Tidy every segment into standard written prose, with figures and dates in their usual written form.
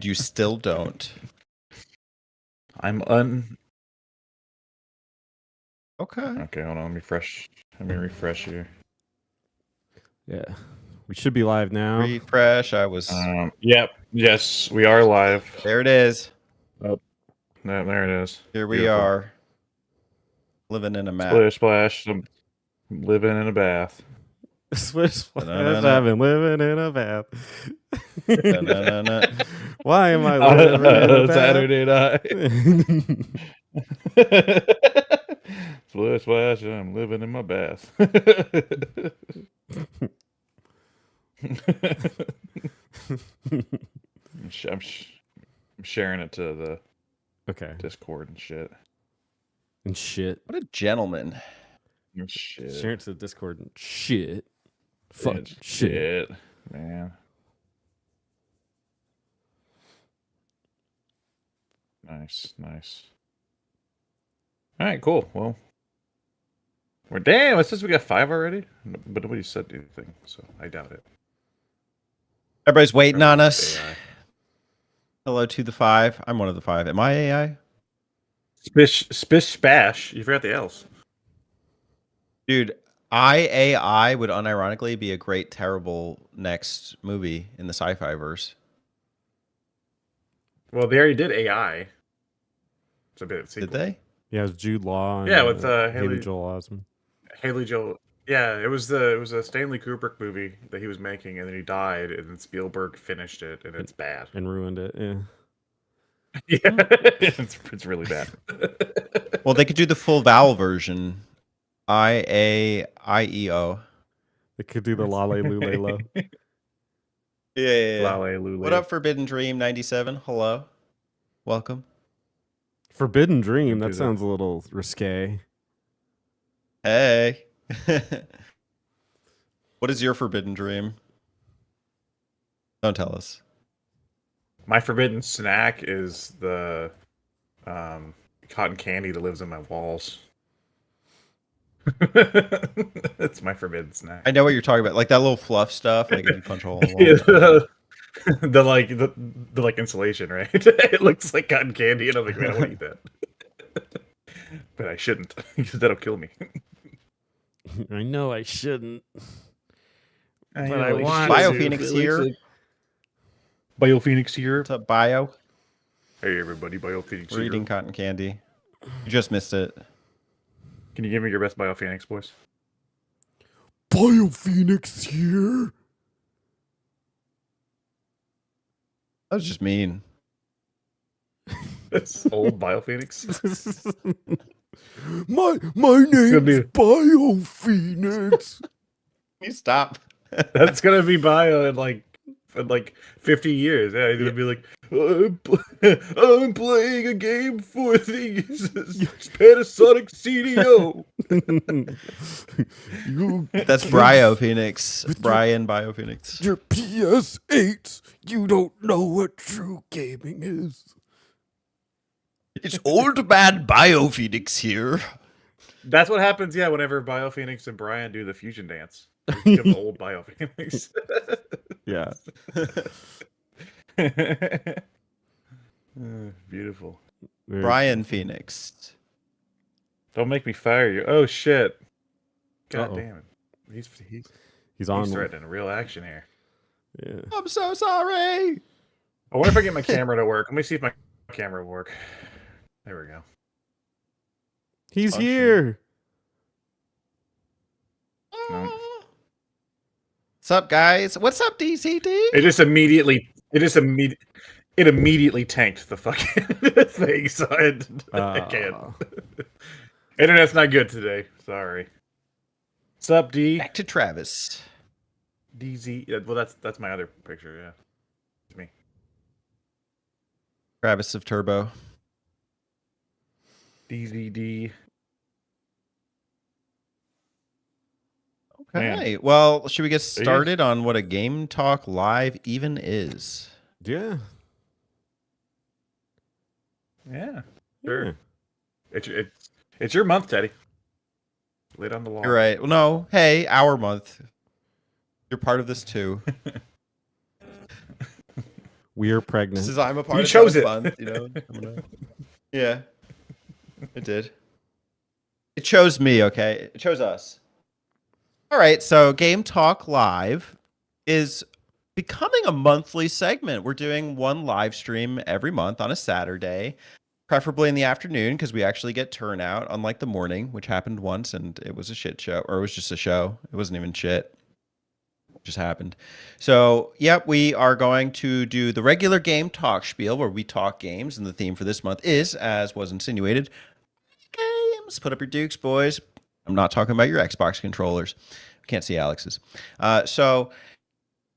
You still don't. I'm Okay. Okay, hold on. Let me refresh here. Yeah. We should be live now. Refresh. I was. Yep. Yes, we are live. There it is. Oh, there it is. Here we Beautiful. are. Living in a map. Splish splash. I'm living in a bath. Splish splash. Da-na-na-na. I've been living in a bath. Da-na-na-na. Why am I living in a bath? Saturday night. Splish splash. I'm living in my bath. I'm sharing it to the Discord and shit. And shit. What a gentleman. And shit. Share it to the Discord and shit. Fuck And shit. Man. Nice. All right, cool. Well, damn, it says we got 5 already, but nobody said anything, so I doubt it. Everybody's waiting on Probably us. AI. Hello to the 5. I'm one of the 5. Am I AI? Spish spash. You forgot the L's. Dude, AI would unironically be a great, terrible next movie in the sci-fi verse. Well, they already did AI. It's a bit of a sequel. Did they? Yeah, it was Jude Law and Yeah, with Haley Joel Osment. Haley Joel. Yeah, it was a Stanley Kubrick movie that he was making, and then he died, and then Spielberg finished it, and it's bad. And ruined it, yeah. Yeah, it's really bad. Well, they could do the full vowel version. IAIEO. They could do the Lale Lule Lo. Yeah. Lale Lule. What up, Forbidden Dream 97? Hello. Welcome. Forbidden Dream, Do that that. sounds a little risque. Hey. What is your forbidden dream? Don't tell us. My forbidden snack is the cotton candy that lives in my walls. That's my forbidden snack. I know what you're talking about. Like that little fluff stuff. Like if you punch a hole in the wall. the like insulation, right? It looks like cotton candy, and I'm like, man, I want to eat that. But I shouldn't, because that'll kill me. I know I shouldn't. But I want BioPhoenix here. BioPhoenix here. What's up, Bio? Hey everybody, BioPhoenix We're here. eating cotton candy. You just missed it. Can you give me your best BioPhoenix, boys? BioPhoenix here. That was just mean. That's old BioPhoenix. My gonna name's be- BioPhoenix. Can you stop? That's gonna be Bio in like 50 years. Yeah, he's gonna be like, I'm playing a game for the Panasonic CDO. That's BioPhoenix. Brian BioPhoenix. Your PS8. You don't know what true gaming is. It's old man BioPhoenix here. That's what happens, yeah, whenever BioPhoenix and Brian do the fusion dance. They become old BioPhoenix. Yeah. Beautiful. Brian Phoenix. Don't make me fire you. Oh shit. God Uh-oh. damn it. He's on. He's threatening real action here. Yeah. I'm so sorry. I wonder if I get my camera to work. Let me see if my camera will work. There we go. He's Function. here. No. What's up, guys? What's up, DCD? It immediately tanked the fucking thing, so I can't. Internet's not good today. Sorry. What's up, D? Back to Travis. DZ. Well, that's my other picture. Yeah, it's me. Travis of Turbo. DZD. Okay. Well, should we get started on what a Game Talk Live even is? Yeah. Yeah. Sure. It's your month, Teddy. Lay down the law. You're right. Well, no. Hey, our month. You're part of this too. We're This pregnant. is I'm a part You of chose Seventh it. month, you know. coming up. Yeah, it did. It chose me, okay? It chose us. All right, so Game Talk Live is becoming a monthly segment. We're doing one live stream every month on a Saturday, preferably in the afternoon because we actually get turnout, unlike the morning, which happened once and it was a shit show, or it was just a show. It wasn't even shit. It just happened. So, yep, we are going to do the regular Game Talk spiel where we talk games, and the theme for this month is, as was insinuated, games. Put up your dukes, boys. I'm not talking about your Xbox controllers. Can't see Alex's. So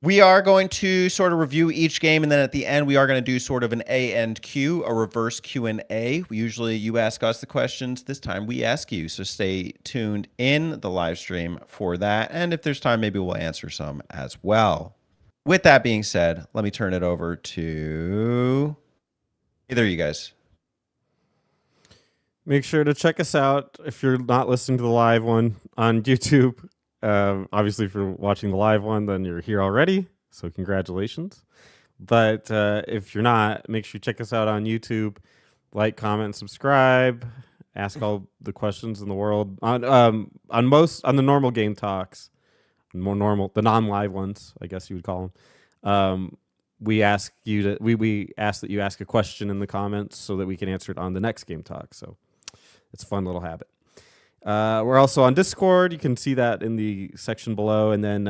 we are going to sort of review each game, and then at the end we are going to do sort of an A and Q, a reverse Q&A. Usually you ask us the questions. This time we ask you, so stay tuned in the live stream for that. And if there's time, maybe we'll answer some as well. With that being said, let me turn it over to either of you guys. Make sure to check us out if you're not listening to the live one on YouTube. Obviously, if you're watching the live one, then you're here already. So congratulations. But if you're not, make sure you check us out on YouTube. Like, comment, subscribe. Ask all the questions in the world on the normal game talks, more normal, the non-live ones, I guess you would call them. We ask that you ask a question in the comments so that we can answer it on the next game talk. So it's a fun little habit. We're also on Discord. You can see that in the section below. And then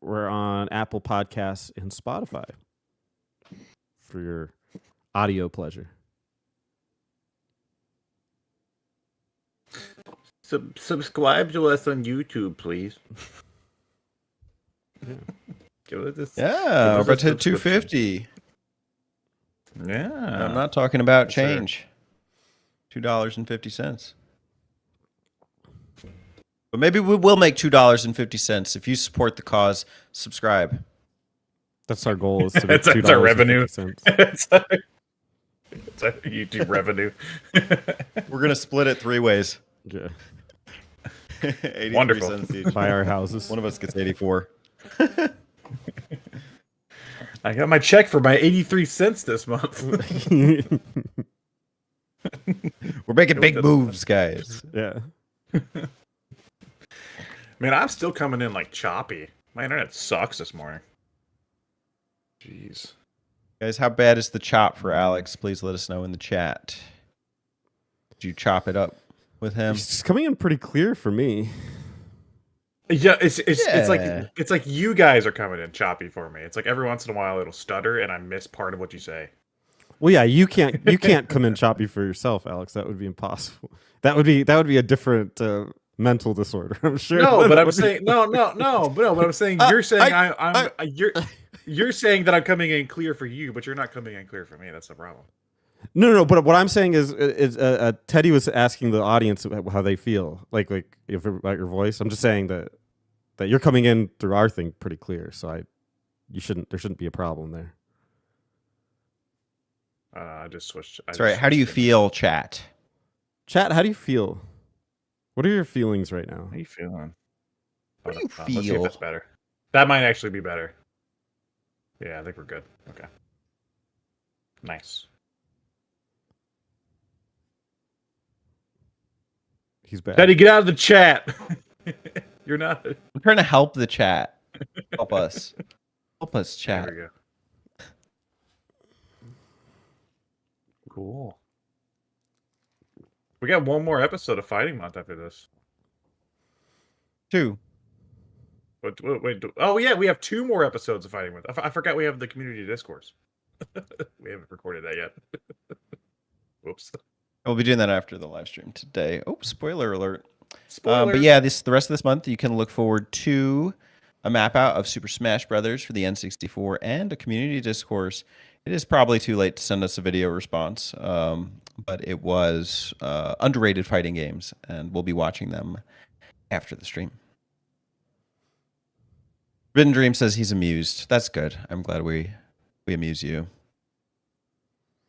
we're on Apple Podcasts and Spotify for your audio pleasure. Subscribe to us on YouTube, please. Yeah. Give us a, Yeah, we're us a about to hit subscription. 250. Yeah. I'm not talking about Yes, sir. change. $2.50. But maybe we will make $2.50 if you support the cause. Subscribe. That's our goal, is to make That's our revenue. $2.50. it's our YouTube revenue. We're gonna split it 3 ways. Yeah. 83 Wonderful. cents each. Buy our houses. One of us gets 84. I got my check for my 83 cents this month. We're making big moves, guys. Yeah. Man, I'm still coming in like choppy. My internet sucks this morning. Jeez. Guys, how bad is the chop for Alex? Please let us know in the chat. Did you chop it up with him? It's coming in pretty clear for me. Yeah, it's Yeah. like you guys are coming in choppy for me. It's like every once in a while it'll stutter and I miss part of what you say. Well, yeah, you can't come in choppy for yourself, Alex. That would be impossible. That would be a different mental disorder, I'm sure. No, but I'm saying no. But I'm saying you're saying you're saying that I'm coming in clear for you, but you're not coming in clear for me. That's the problem. No. But what I'm saying is Teddy was asking the audience how they feel, like if about your voice. I'm just saying that you're coming in through our thing pretty clear, so there shouldn't be a problem there. I just switched. That's right. How do you feel, chat? Chat, how do you feel? What are your feelings right now? How are you feeling? What do you Let's see if feel? that's better. That might actually be better. Yeah, I think we're good. Okay. Nice. He's bad. Teddy, get out of the chat. You're not. I'm trying to help the chat. Help us. Help us, chat. There we go. Cool. We got one more episode of Fighting Month after this. 2. Wait. Oh, yeah, we have 2 more episodes of Fighting Month. I forgot we have the community discourse. We haven't recorded that yet. Whoops. We'll be doing that after the live stream today. Oh, spoiler alert. Spoiler. But yeah, the rest of this month, you can look forward to a map out of Super Smash Brothers for the N64 and a community discourse. It is probably too late to send us a video response, but it was underrated fighting games, and we'll be watching them after the stream. Ridden Dream says he's amused. That's good. I'm glad we amuse you.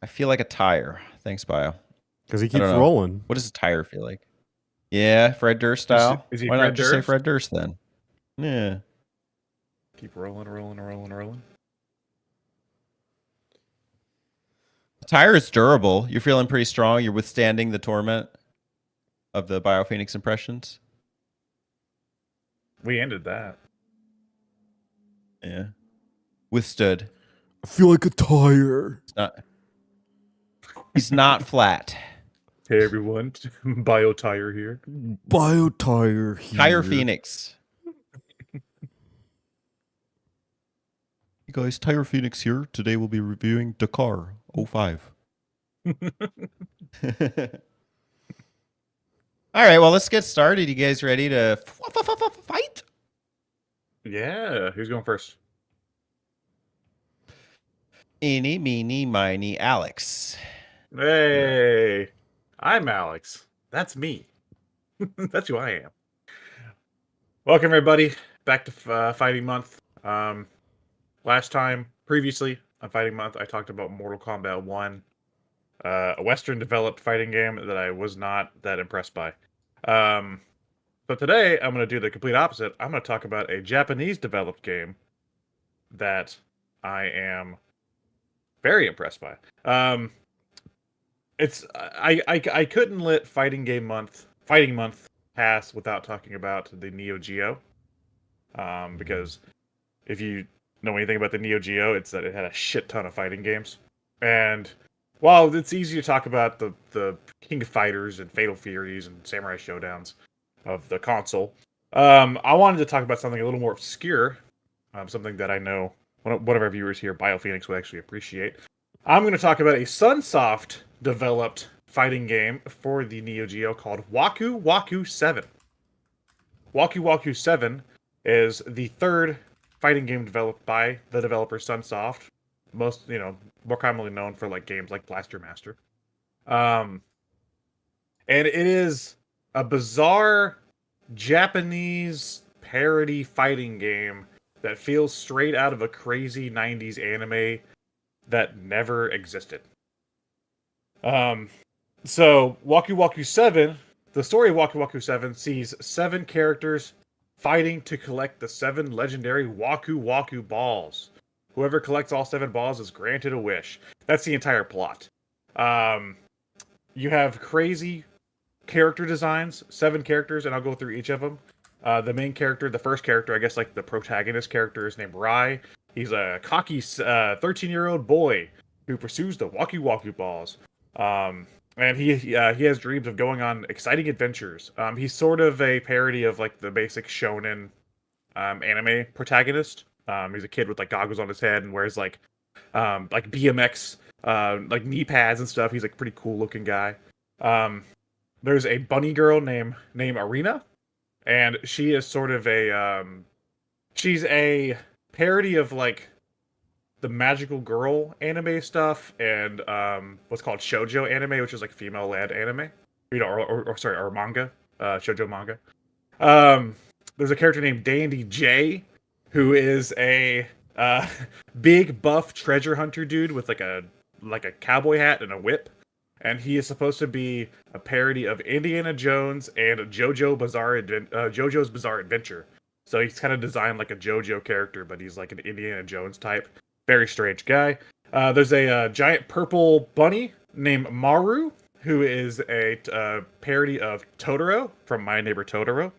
I feel like a tire. Thanks, Bio. Because he I keeps don't know. rolling. What does a tire feel like? Yeah, Fred Durst style. Is he Why Fred not just say Durst? Fred Durst then? Yeah. Keep rolling. Tire is durable. You're feeling pretty strong. You're withstanding the torment of the Biophoenix impressions. We ended that. Yeah. Withstood. I feel like a tire. He's not flat. Hey everyone, BioTire here. Bio tire here. Tire Phoenix. Hey guys, Tire Phoenix here. Today we'll be reviewing Dakar 05. All right, well, let's get started. You guys ready to fight? Yeah, who's going first? Eeny, meeny, miny, Alex. Hey, I'm Alex. That's me. That's who I am. Welcome everybody back to Fighting Month. Last time, previously on Fighting Month, I talked about Mortal Kombat 1, a Western-developed fighting game that I was not that impressed by. But today, I'm going to do the complete opposite. I'm going to talk about a Japanese-developed game that I am very impressed by. I couldn't let Fighting Month pass without talking about the Neo Geo. Because if you know anything about the Neo Geo, it's that it had a shit ton of fighting games. And while it's easy to talk about the King of Fighters and Fatal Furies and Samurai Showdowns of the console, I wanted to talk about something a little more obscure, something that I know one of our viewers here, BioPhoenix, would actually appreciate. I'm going to talk about a Sunsoft developed fighting game for the Neo Geo called Waku Waku 7. Waku Waku 7 is the third fighting game developed by the developer Sunsoft, more commonly known for like games like Blaster Master. And it is a bizarre Japanese parody fighting game that feels straight out of a crazy 90s anime that never existed. So Waku Waku 7, the story of Waku Waku 7 sees 7 characters fighting to collect the 7 legendary Waku Waku balls. Whoever collects all 7 balls is granted a wish. That's the entire plot. You have crazy character designs, 7 characters, and I'll go through each of them. The main character, the first character, I guess like the protagonist character, is named Rai. He's a cocky 13-year-old boy who pursues the Waku Waku balls. And he has dreams of going on exciting adventures. He's sort of a parody of like the basic shonen anime protagonist. He's a kid with like goggles on his head and wears like BMX like knee pads and stuff. He's like a pretty cool looking guy. There's a bunny girl named Arena, and she is sort of she's a parody of like the magical girl anime stuff and what's called shoujo anime, which is like female-led anime, or manga, shoujo manga. There's a character named Dandy J, who is a big buff treasure hunter dude with like a cowboy hat and a whip, and he is supposed to be a parody of Indiana Jones and JoJo's Bizarre Adventure. So he's kind of designed like a JoJo character, but he's like an Indiana Jones type. Very strange guy. There's a giant purple bunny named Maru, who is a parody of Totoro from My Neighbor Totoro.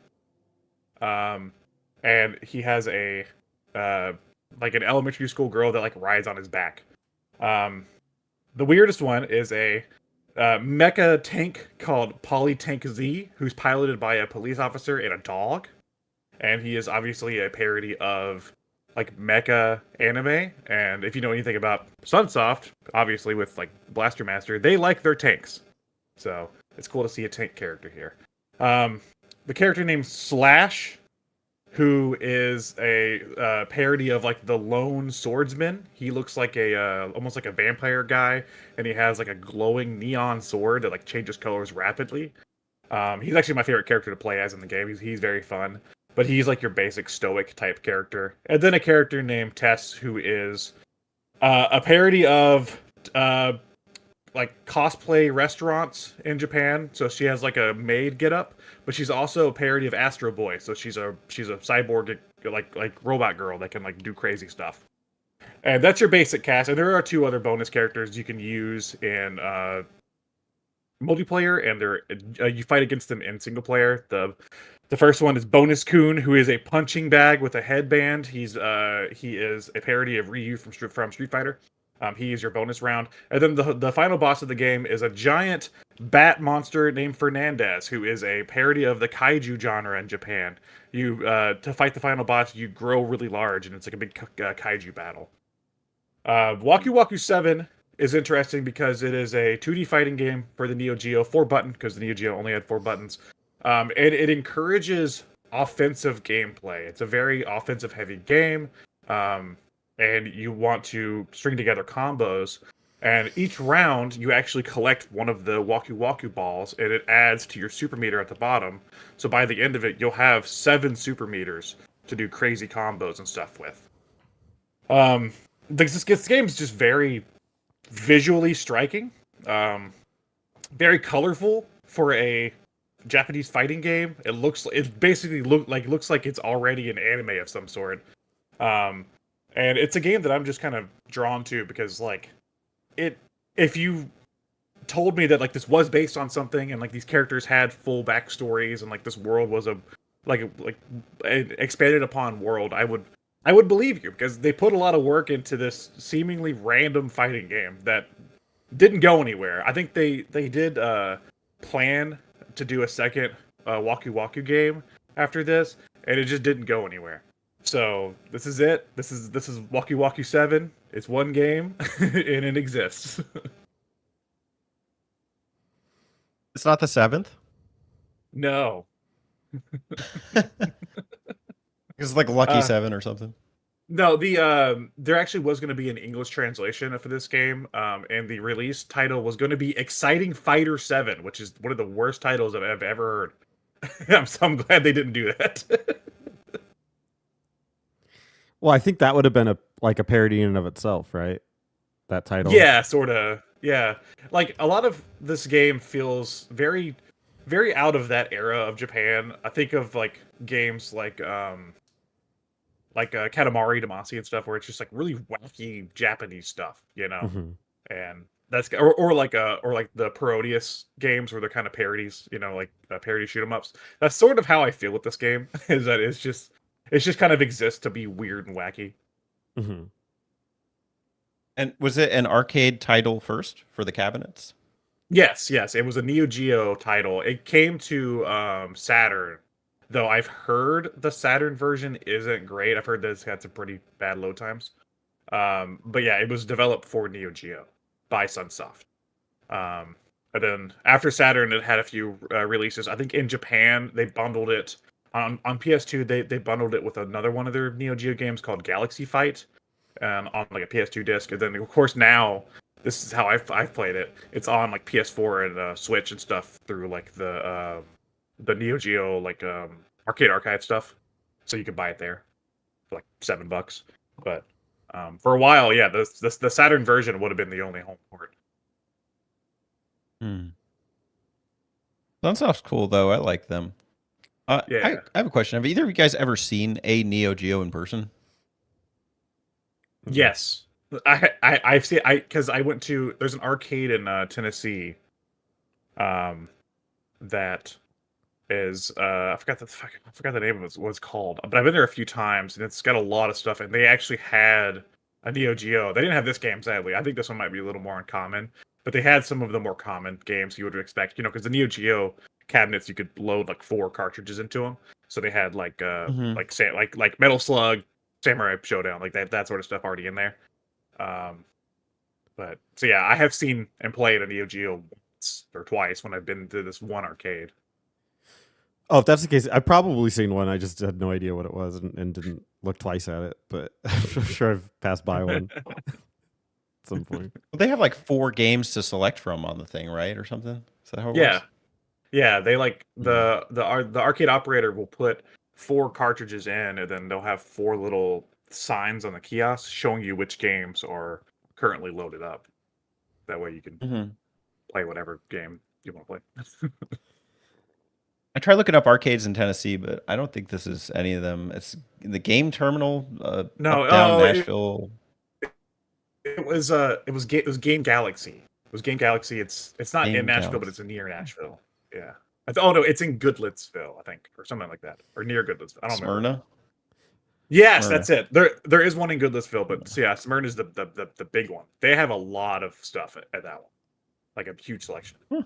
And he has a like an elementary school girl that like rides on his back. The weirdest one is a mecha tank called Polytank Z, who's piloted by a police officer and a dog. And he is obviously a parody of like mecha anime, and if you know anything about Sunsoft, obviously with like Blaster Master, they like their tanks, so it's cool to see a tank character here. The character named Slash, who is a parody of like the Lone Swordsman. He looks like a almost like a vampire guy, and he has like a glowing neon sword that like changes colors rapidly. He's actually my favorite character to play as in the game. He's very fun. But he's like your basic stoic type character. And then a character named Tess, who is a parody of like cosplay restaurants in Japan. So she has like a maid getup, but she's also a parody of Astro Boy. So she's a cyborg like robot girl that can like do crazy stuff. And that's your basic cast. And there are 2 other bonus characters you can use in multiplayer, and you fight against them in single player. The first one is Bonus Coon, who is a punching bag with a headband. He is a parody of Ryu from Street Fighter. He is your bonus round. And then the final boss of the game is a giant bat monster named Fernandez, who is a parody of the kaiju genre in Japan. You to fight the final boss, you grow really large, and it's like a big kaiju battle. Waku Waku 7 is interesting because it is a 2D fighting game for the Neo Geo, 4-button, because the Neo Geo only had 4 buttons. And it encourages offensive gameplay. It's a very offensive-heavy game, and you want to string together combos. And each round, you actually collect one of the Waku Waku balls, and it adds to your super meter at the bottom. So by the end of it, you'll have 7 super meters to do crazy combos and stuff with. This game is just very visually striking, very colorful for a Japanese fighting game. It basically looks like it's already an anime of some sort. And it's a game that I'm just kind of drawn to because if you told me that this was based on something and these characters had full backstories and this world was an expanded upon world, I would believe you, because they put a lot of work into this seemingly random fighting game that didn't go anywhere. I think they did plan to do a second Waku Waku game after this, and it just didn't go anywhere. So this is it. This is Waku Waku 7. It's one game, and it exists. It's not the 7th? No. It's like Lucky 7 or something. No, there actually was going to be an English translation for this game, and the release title was going to be Exciting Fighter 7, which is one of the worst titles I've ever heard. I'm glad they didn't do that. Well, I think that would have been a parody in and of itself, right? That title. Yeah, sort of. Yeah. A lot of this game feels very, very out of that era of Japan. I think of games like Katamari Damacy and stuff, where it's just really wacky Japanese stuff, Mm-hmm. And that's or the Parodius games where they're kind of parodies, parody shoot 'em ups. That's sort of how I feel with this game. Is that it's just kind of exists to be weird and wacky. Mm-hmm. And was it an arcade title first for the cabinets? Yes, it was a Neo Geo title. It came to Saturn, though I've heard the Saturn version isn't great. I've heard that it's got some pretty bad load times. But yeah, it was developed for Neo Geo by Sunsoft. And then after Saturn, it had a few releases. I think in Japan, they bundled it. On PS2, they bundled it with another one of their Neo Geo games called Galaxy Fight, on a PS2 disc. And then, of course, now this is how I've played it. It's on PS4 and Switch and stuff through the Neo Geo Arcade Archive stuff, so you can buy it there for $7. But for a while, yeah, the Saturn version would have been the only home port. Sunsoft's cool though. I like them. Yeah. I have a question. Have either of you guys ever seen a Neo Geo in person? Yes, I've seen because I went to there's an arcade in Tennessee, that is I forgot the name of it, what it's called, but I've been there a few times and it's got a lot of stuff, and they actually had a Neo Geo. They didn't have this game, sadly. I think this one might be a little more uncommon, but they had some of the more common games you would expect, because the Neo Geo cabinets, you could load 4 cartridges into them, so they had like Metal Slug, Samurai Showdown, that sort of stuff already in there. But so yeah, I have seen and played a Neo Geo once or twice when I've been to this one arcade. Oh, if that's the case, I've probably seen one. I just had no idea what it was and didn't look twice at it. But I'm sure I've passed by one at some point. Well, they have 4 games to select from on the thing, right, or something? Is that how it works? Yeah. They the arcade operator will put 4 cartridges in, and then they'll have 4 little signs on the kiosk showing you which games are currently loaded up. That way you can play whatever game you want to play. I tried looking up arcades in Tennessee, but I don't think this is any of them. It's the Game Terminal. No, down Nashville. It was Game Galaxy. It was Game Galaxy. It's not Game in Nashville, but Galaxy. it's near Nashville. Yeah. Oh no, it's in Goodlettsville, I think, or something like that, or near Goodlettsville. I don't remember. Smyrna. Yes, Smyrna. that's it. There is one in Goodlettsville, but yeah, Smyrna is the big one. They have a lot of stuff at that one, like a huge selection. I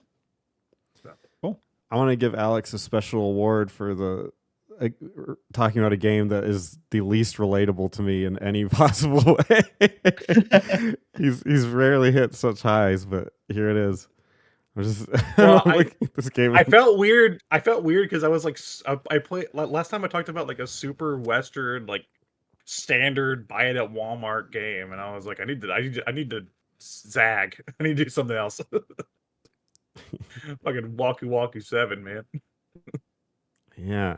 want to give Alex a special award for the talking about a game that is the least relatable to me in any possible way. he's rarely hit such highs, but here it is. I'm just Well, looking at this game. I felt weird. I felt weird because I was like, I played last time I talked about like a super Western, like standard buy it at Walmart game, and I was like, I need to zag. I need to do something else. Fucking Waku Waku 7, man. Yeah.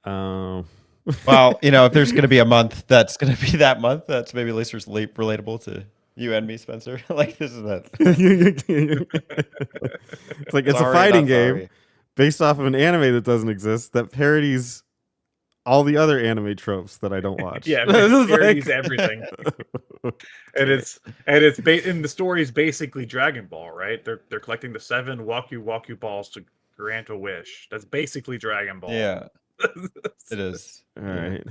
Well, if there's going to be a month, that's going to be that month. That's maybe at least relatable to you and me, Spencer. Like this is that. It's like it's Sorry, a fighting not game sorry. based off of an anime that doesn't exist that parodies all the other anime tropes that I don't watch. Yeah, It's parodies like- everything. And the story is basically Dragon Ball, right? They're collecting the 7 Waku Waku balls to grant a wish. That's basically Dragon Ball. Yeah, it is. All right.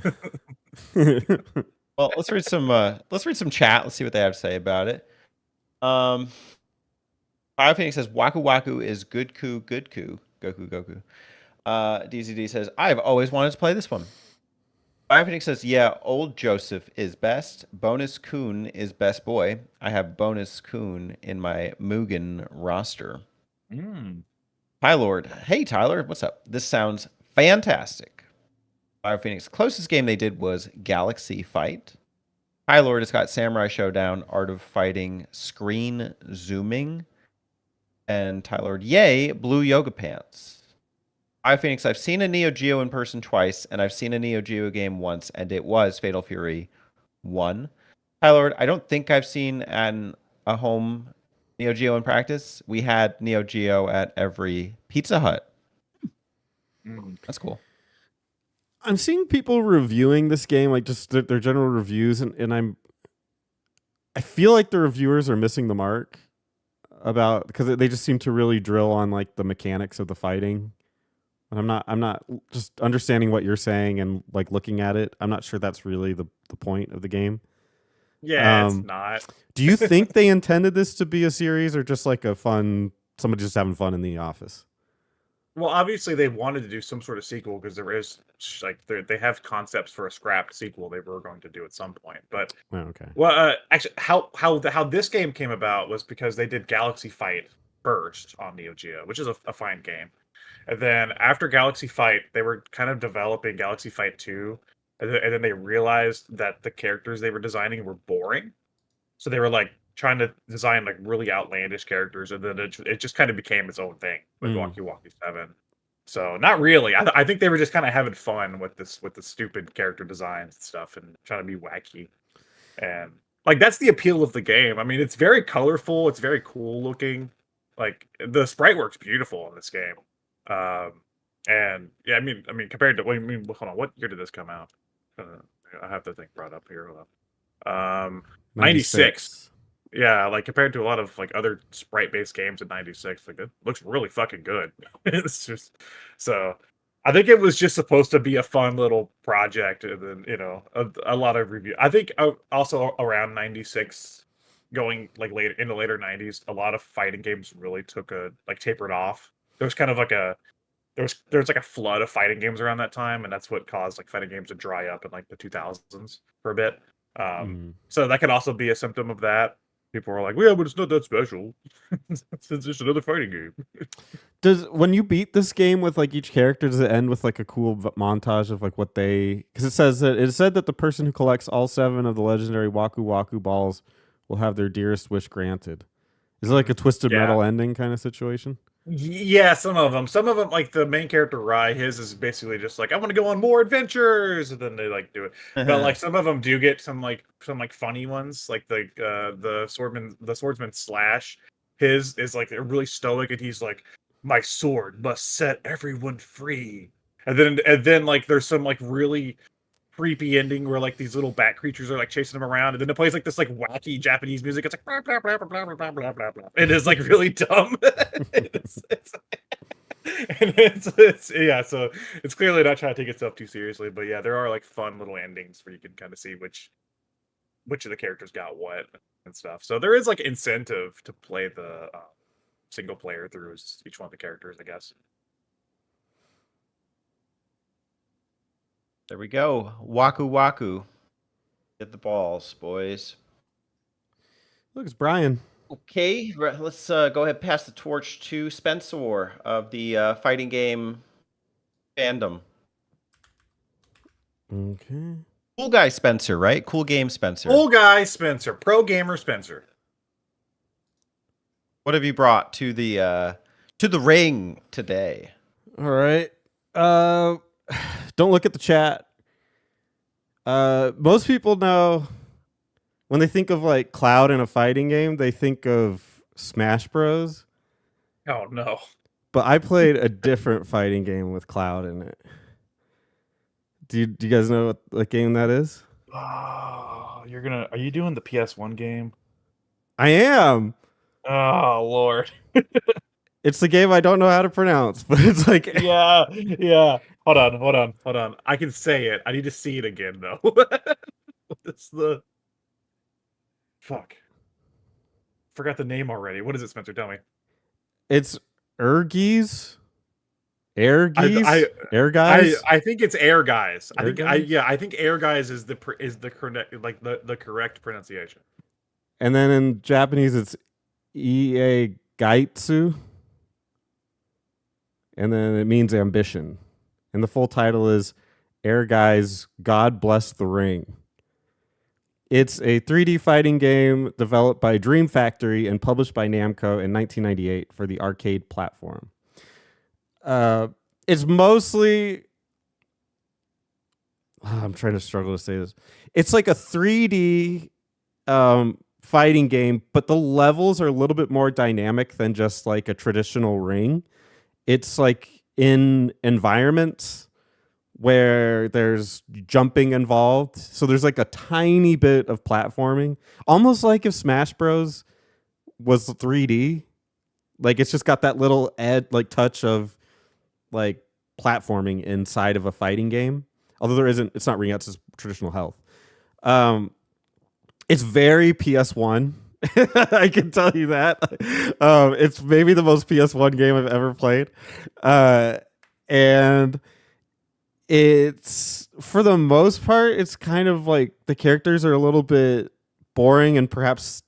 Well, let's read some chat. Let's see what they have to say about it. Fire Phoenix says Waku Waku is good coup. Goku. DZD says I've always wanted to play this one. Fire Phoenix says yeah, old Joseph is best. Bonus Coon is best boy. I have Bonus Coon in my Mugen roster. Hi Lord. Hey Tyler, what's up? This sounds fantastic. Fire Phoenix, closest game they did was Galaxy Fight. Hi Lord, it's got Samurai Showdown, Art of Fighting, Screen Zooming, and Tyler, yay, Blue Yoga Pants. Fire Phoenix, I've seen a Neo Geo in person twice, and I've seen a Neo Geo game once, and it was Fatal Fury 1. Hi Lord, I don't think I've seen a home Neo Geo in practice. We had Neo Geo at every Pizza Hut. That's cool. I'm seeing people reviewing this game, like just their general reviews, and I feel like the reviewers are missing the mark because they just seem to really drill on like the mechanics of the fighting. And I'm not just understanding what you're saying and like looking at it. I'm not sure that's really the point of the game. Yeah, it's not. Do you think they intended this to be a series or just like somebody just having fun in the office? Well, obviously they wanted to do some sort of sequel because there is like they have concepts for a scrapped sequel they were going to do at some point. But Oh, okay. well, actually, how this game came about was because they did Galaxy Fight first on Neo Geo, which is a fine game. And then after Galaxy Fight, they were kind of developing Galaxy Fight 2, and then they realized that the characters they were designing were boring. So they were like trying to design like really outlandish characters, and then it just kind of became its own thing with Waku Waku 7. So not really. I think they were just kind of having fun with the stupid character designs and stuff, and trying to be wacky. And like that's the appeal of the game. I mean, it's very colorful. It's very cool looking. Like the sprite work's beautiful in this game. And yeah, I mean, compared to hold on, what year did this come out? I have the thing brought up here. Hold on. 96. Yeah, like compared to a lot of like other sprite-based games in '96, like it looks really fucking good. It's just so. I think it was just supposed to be a fun little project, and then a lot of review. I think also around '96, going like later '90s, a lot of fighting games really tapered off. There was kind of like there's like a flood of fighting games around that time, and that's what caused like fighting games to dry up in like the 2000s for a bit. So that could also be a symptom of that. People were like, "Yeah, but it's not that special. It's just another fighting game." When you beat this game with like each character, does it end with like a cool montage of like what they? Because it said that the person who collects all 7 of the legendary Waku Waku balls will have their dearest wish granted. Is it like a Twisted Metal ending kind of situation? Yeah, some of them, like the main character Rai, his is basically just like, I want to go on more adventures, and then they like do it. But like some of them do get some funny ones, like the swordsman Slash. His is like really stoic, and he's like, my sword must set everyone free. And then like there's some like really creepy ending where like these little bat creatures are like chasing him around, and then it plays like this like wacky Japanese music. It's like blah blah blah blah blah blah blah blah blah. It is like really dumb. it's yeah, so it's clearly not trying to take itself too seriously, but yeah, there are like fun little endings where you can kind of see which of the characters got what and stuff. So there is like incentive to play the single player through each one of the characters, I guess. There we go. Waku Waku. Get the balls, boys. Look, it's Brian. Okay, let's go ahead and pass the torch to Spencer of the fighting game fandom. Okay. Cool guy Spencer, right? Cool game Spencer. Cool guy Spencer, pro gamer Spencer. What have you brought to the ring today? All right. Don't look at the chat. Most people know when they think of like Cloud in a fighting game, they think of Smash Bros. Oh no. But I played a different fighting game with Cloud in it. Do you guys know what game that is? Oh, are you doing the PS1 game? I am. Oh Lord. It's the game I don't know how to pronounce, but it's like yeah. Hold on. I can say it. I need to see it again though. What's the fuck? Forgot the name already. What is it, Spencer? Tell me. it's Ergies. Air Guys? I think it's Air Guys. I think Air Guys is the correct the correct pronunciation. And then in Japanese it's Ie Gaitsu. And then it means ambition. And the full title is Air Guys God Bless the Ring. It's a 3D fighting game developed by Dream Factory and published by Namco in 1998 for the arcade platform. It's mostly I'm trying to struggle to say this. It's like a 3D fighting game, but the levels are a little bit more dynamic than just like a traditional ring. It's like in environments where there's jumping involved. So there's like a tiny bit of platforming, almost like if Smash Bros was 3D. Like it's just got that little touch of like platforming inside of a fighting game. Although it's not ring outs, it's traditional health. It's very PS1. I can tell you that. It's maybe the most PS1 game I've ever played. And it's, for the most part, it's kind of like the characters are a little bit boring and perhaps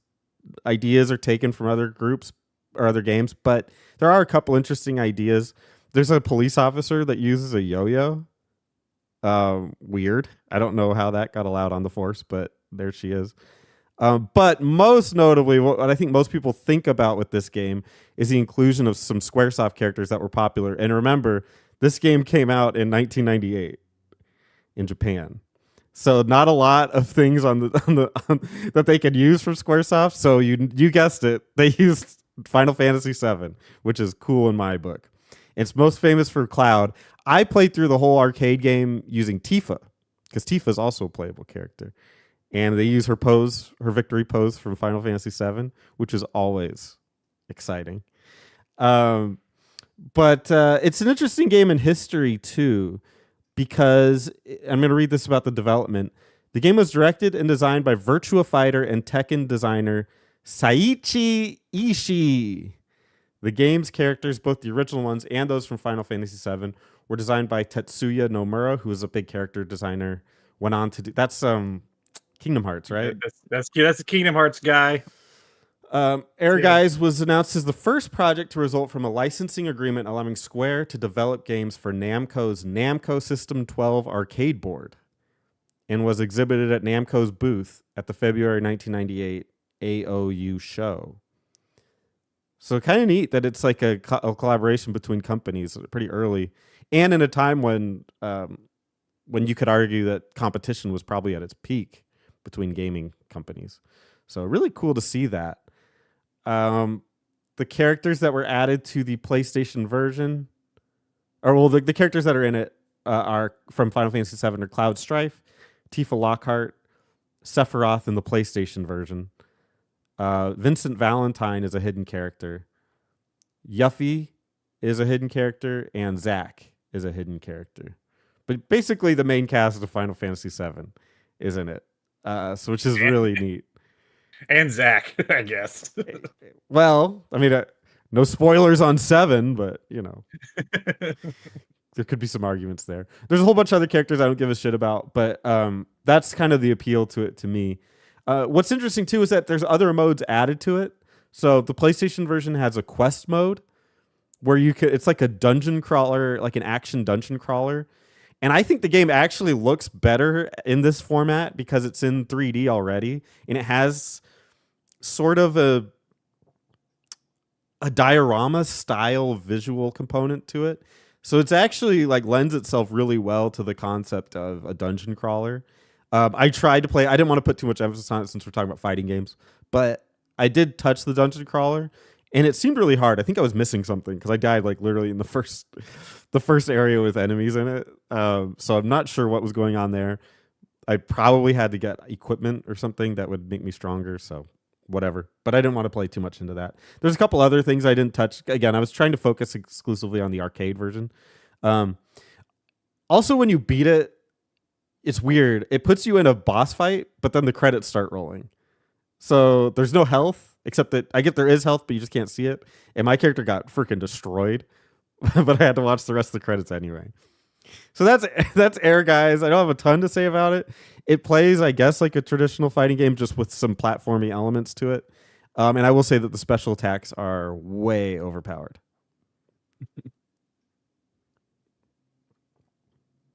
ideas are taken from other groups or other games, but there are a couple interesting ideas. There's a police officer that uses a yo-yo. Weird. I don't know how that got allowed on the force, but there she is. But most notably, what I think most people think about with this game is the inclusion of some Squaresoft characters that were popular. And remember, this game came out in 1998 in Japan, so not a lot of things on that they could use from Squaresoft. So you guessed it, they used Final Fantasy VII, which is cool in my book. It's most famous for Cloud. I played through the whole arcade game using Tifa, because Tifa is also a playable character. And they use her victory pose from Final Fantasy VII, which is always exciting. But it's an interesting game in history, too, because I'm going to read this about the development. The game was directed and designed by Virtua Fighter and Tekken designer Saichi Ishii. The game's characters, both the original ones and those from Final Fantasy VII, were designed by Tetsuya Nomura, who was a big character designer. Went on to do that's Kingdom Hearts, right? That's the Kingdom Hearts guy. Air Guys was announced as the first project to result from a licensing agreement allowing Square to develop games for Namco's Namco System 12 arcade board, and was exhibited at Namco's booth at the February 1998 AOU show. So kind of neat that it's like a collaboration between companies pretty early, and in a time when you could argue that competition was probably at its peak between gaming companies. So really cool to see that. The characters that were added to the PlayStation version, or well, the characters that are in it are from Final Fantasy VII are Cloud Strife, Tifa Lockhart, Sephiroth in the PlayStation version. Vincent Valentine is a hidden character. Yuffie is a hidden character, and Zack is a hidden character. But basically, the main cast of Final Fantasy VII is in it, so which is really neat. And Zach, I guess. Well, I mean, no spoilers on 7, but there could be some arguments there. There's a whole bunch of other characters I don't give a shit about, but that's kind of the appeal to it to me. What's interesting too is that there's other modes added to it. So the PlayStation version has a quest mode where it's like a dungeon crawler, like an action dungeon crawler. And I think the game actually looks better in this format because it's in 3D already, and it has sort of a diorama style visual component to it. So it's actually like lends itself really well to the concept of a dungeon crawler. I tried to play. I didn't want to put too much emphasis on it since we're talking about fighting games, but I did touch the dungeon crawler, and it seemed really hard. I think I was missing something because I died like literally in the first area with enemies in it. So I'm not sure what was going on there. I probably had to get equipment or something that would make me stronger. So whatever. But I didn't want to play too much into that. There's a couple other things I didn't touch. Again, I was trying to focus exclusively on the arcade version. Also, when you beat it, it's weird. It puts you in a boss fight, but then the credits start rolling. So there's no health, except that I get there is health, but you just can't see it. And my character got freaking destroyed, but I had to watch the rest of the credits anyway. So that's Air, guys. I don't have a ton to say about it. It plays, I guess, like a traditional fighting game, just with some platformy elements to it. And I will say that the special attacks are way overpowered.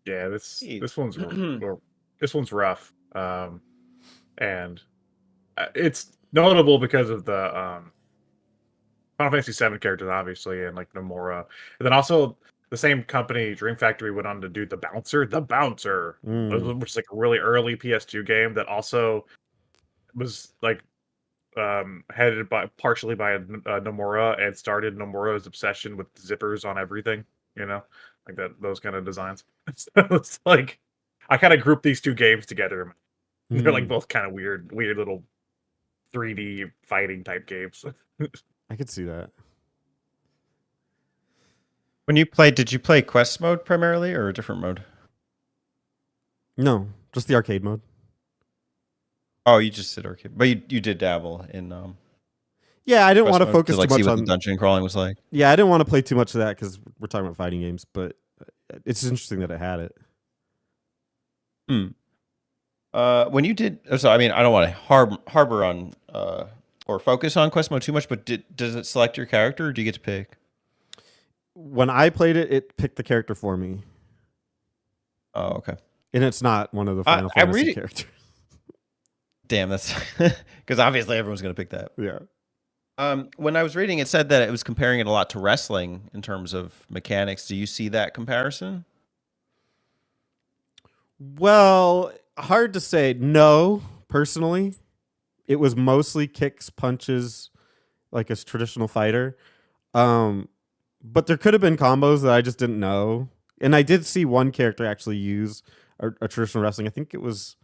Yeah, this one's rough, and it's notable because of the Final Fantasy VII characters, obviously, and like Nomura, and then also the same company, Dream Factory, went on to do The Bouncer, which is like a really early PS2 game that also was like headed partially by Nomura, and started Nomura's obsession with zippers on everything, like those kind of designs. So it's like I kind of group these two games together. They're like both kind of weird little 3D fighting type games. I could see that. When you played, did you play quest mode primarily or a different mode? No, just the arcade mode. Oh, you just did arcade, but you did dabble in. Yeah, I didn't want to focus to too much see what on the dungeon crawling was like. Yeah, I didn't want to play too much of that because we're talking about fighting games, but it's interesting that it had it. When you did, so I mean, I don't want to harbor on or focus on quest mode too much, but does it select your character, or do you get to pick? When I played it, it picked the character for me. Oh, okay. And it's not one of the Final Fantasy characters. Damn, that's because obviously everyone's going to pick that. Yeah. When I was reading, it said that it was comparing it a lot to wrestling in terms of mechanics. Do you see that comparison? Well, hard to say. No, personally. It was mostly kicks, punches, like a traditional fighter. But there could have been combos that I just didn't know. And I did see one character actually use a traditional wrestling. I think it was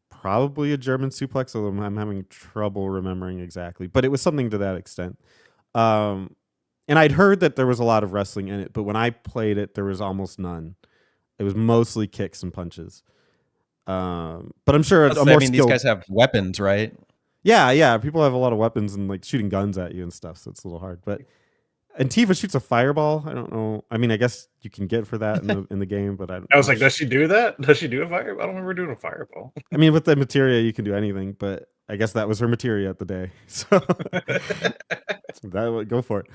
probably a German suplex, although I'm having trouble remembering exactly. But it was something to that extent. And I'd heard that there was a lot of wrestling in it, but when I played it, there was almost none. It was mostly kicks and punches. But I'm sure these guys have weapons, right? Yeah. People have a lot of weapons and like shooting guns at you and stuff, so it's a little hard. And Tifa shoots a fireball. I don't know. I mean, I guess you can get for that in the game, but I was like, does she do that? Does she do a fireball? I don't remember doing a fireball. I mean, with the materia, you can do anything, but I guess that was her materia at the day. So that would go for it.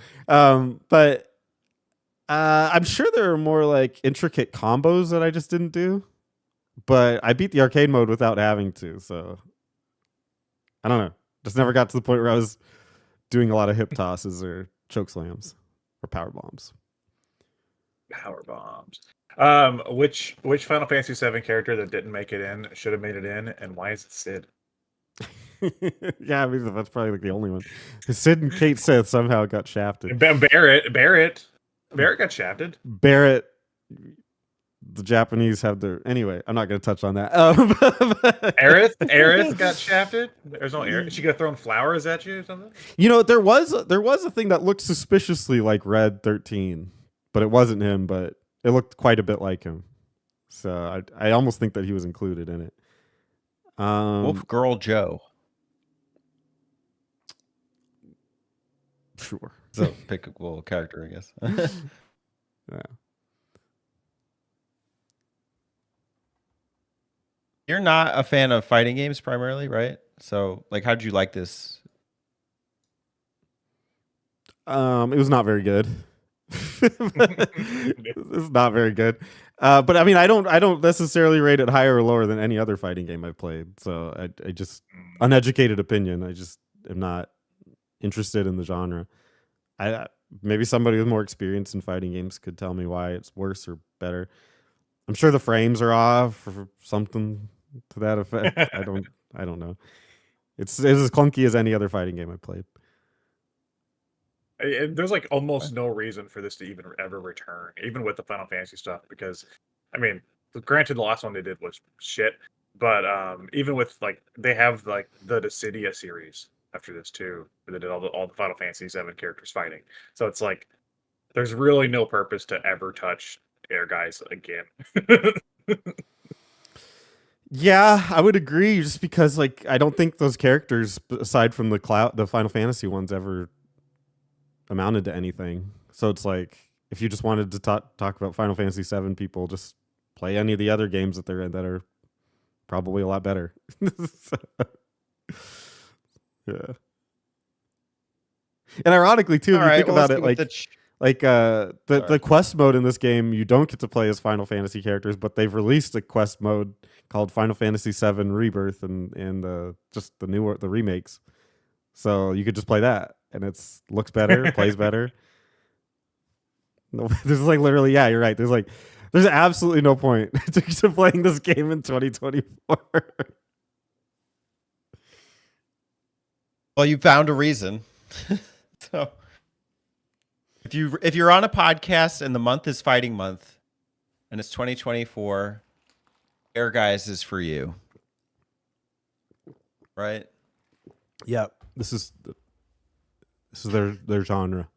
But I'm sure there are more like intricate combos that I just didn't do. But I beat the arcade mode without having to, so I don't know. Just never got to the point where I was doing a lot of hip tosses or choke slams or power bombs. Which Final Fantasy VII character that didn't make it in should have made it in, and why is it Sid? Yeah, I mean, that's probably like the only one. Sid and Kate Sith somehow got shafted. Barrett got shafted. Barrett, the Japanese have their anyway. I'm not going to touch on that. Aerith got shafted. There's no Aerith. She got thrown flowers at you or something. You know, there was a thing that looked suspiciously like Red 13, but it wasn't him. But it looked quite a bit like him. So I almost think that he was included in it. Wolf Girl Joe. Sure. It's a pickable character, I guess. Yeah. You're not a fan of fighting games primarily, right? So, like, how did you like this? It was not very good. It's not very good. But I mean, I don't necessarily rate it higher or lower than any other fighting game I've played. So I just uneducated opinion. I just am not interested in the genre. Maybe somebody with more experience in fighting games could tell me why it's worse or better. I'm sure the frames are off or something to that effect. I don't know. It's as clunky as any other fighting game I played. There's like almost no reason for this to even ever return, even with the Final Fantasy stuff, because I mean, granted the last one they did was shit, but even with like they have like the Dissidia series after this too, where they did all the Final Fantasy 7 characters fighting. So it's like there's really no purpose to ever touch Air Guys again. Yeah, I would agree. Just because, like, I don't think those characters, aside from the Final Fantasy ones, ever amounted to anything. So it's like, if you just wanted to talk about Final Fantasy 7, people just play any of the other games that they're in that are probably a lot better. Yeah. And ironically, too, if you think about it, the quest mode in this game, you don't get to play as Final Fantasy characters, but they've released a quest mode called Final Fantasy VII Rebirth and just the remakes. So you could just play that, and it's looks better, plays better. No, there's like literally, yeah, you're right. There's absolutely no point to playing this game in 2024. Well, you found a reason. So if you're on a podcast and the month is fighting month and it's 2024, Air Guys is for you. Right? Yep. This is their genre.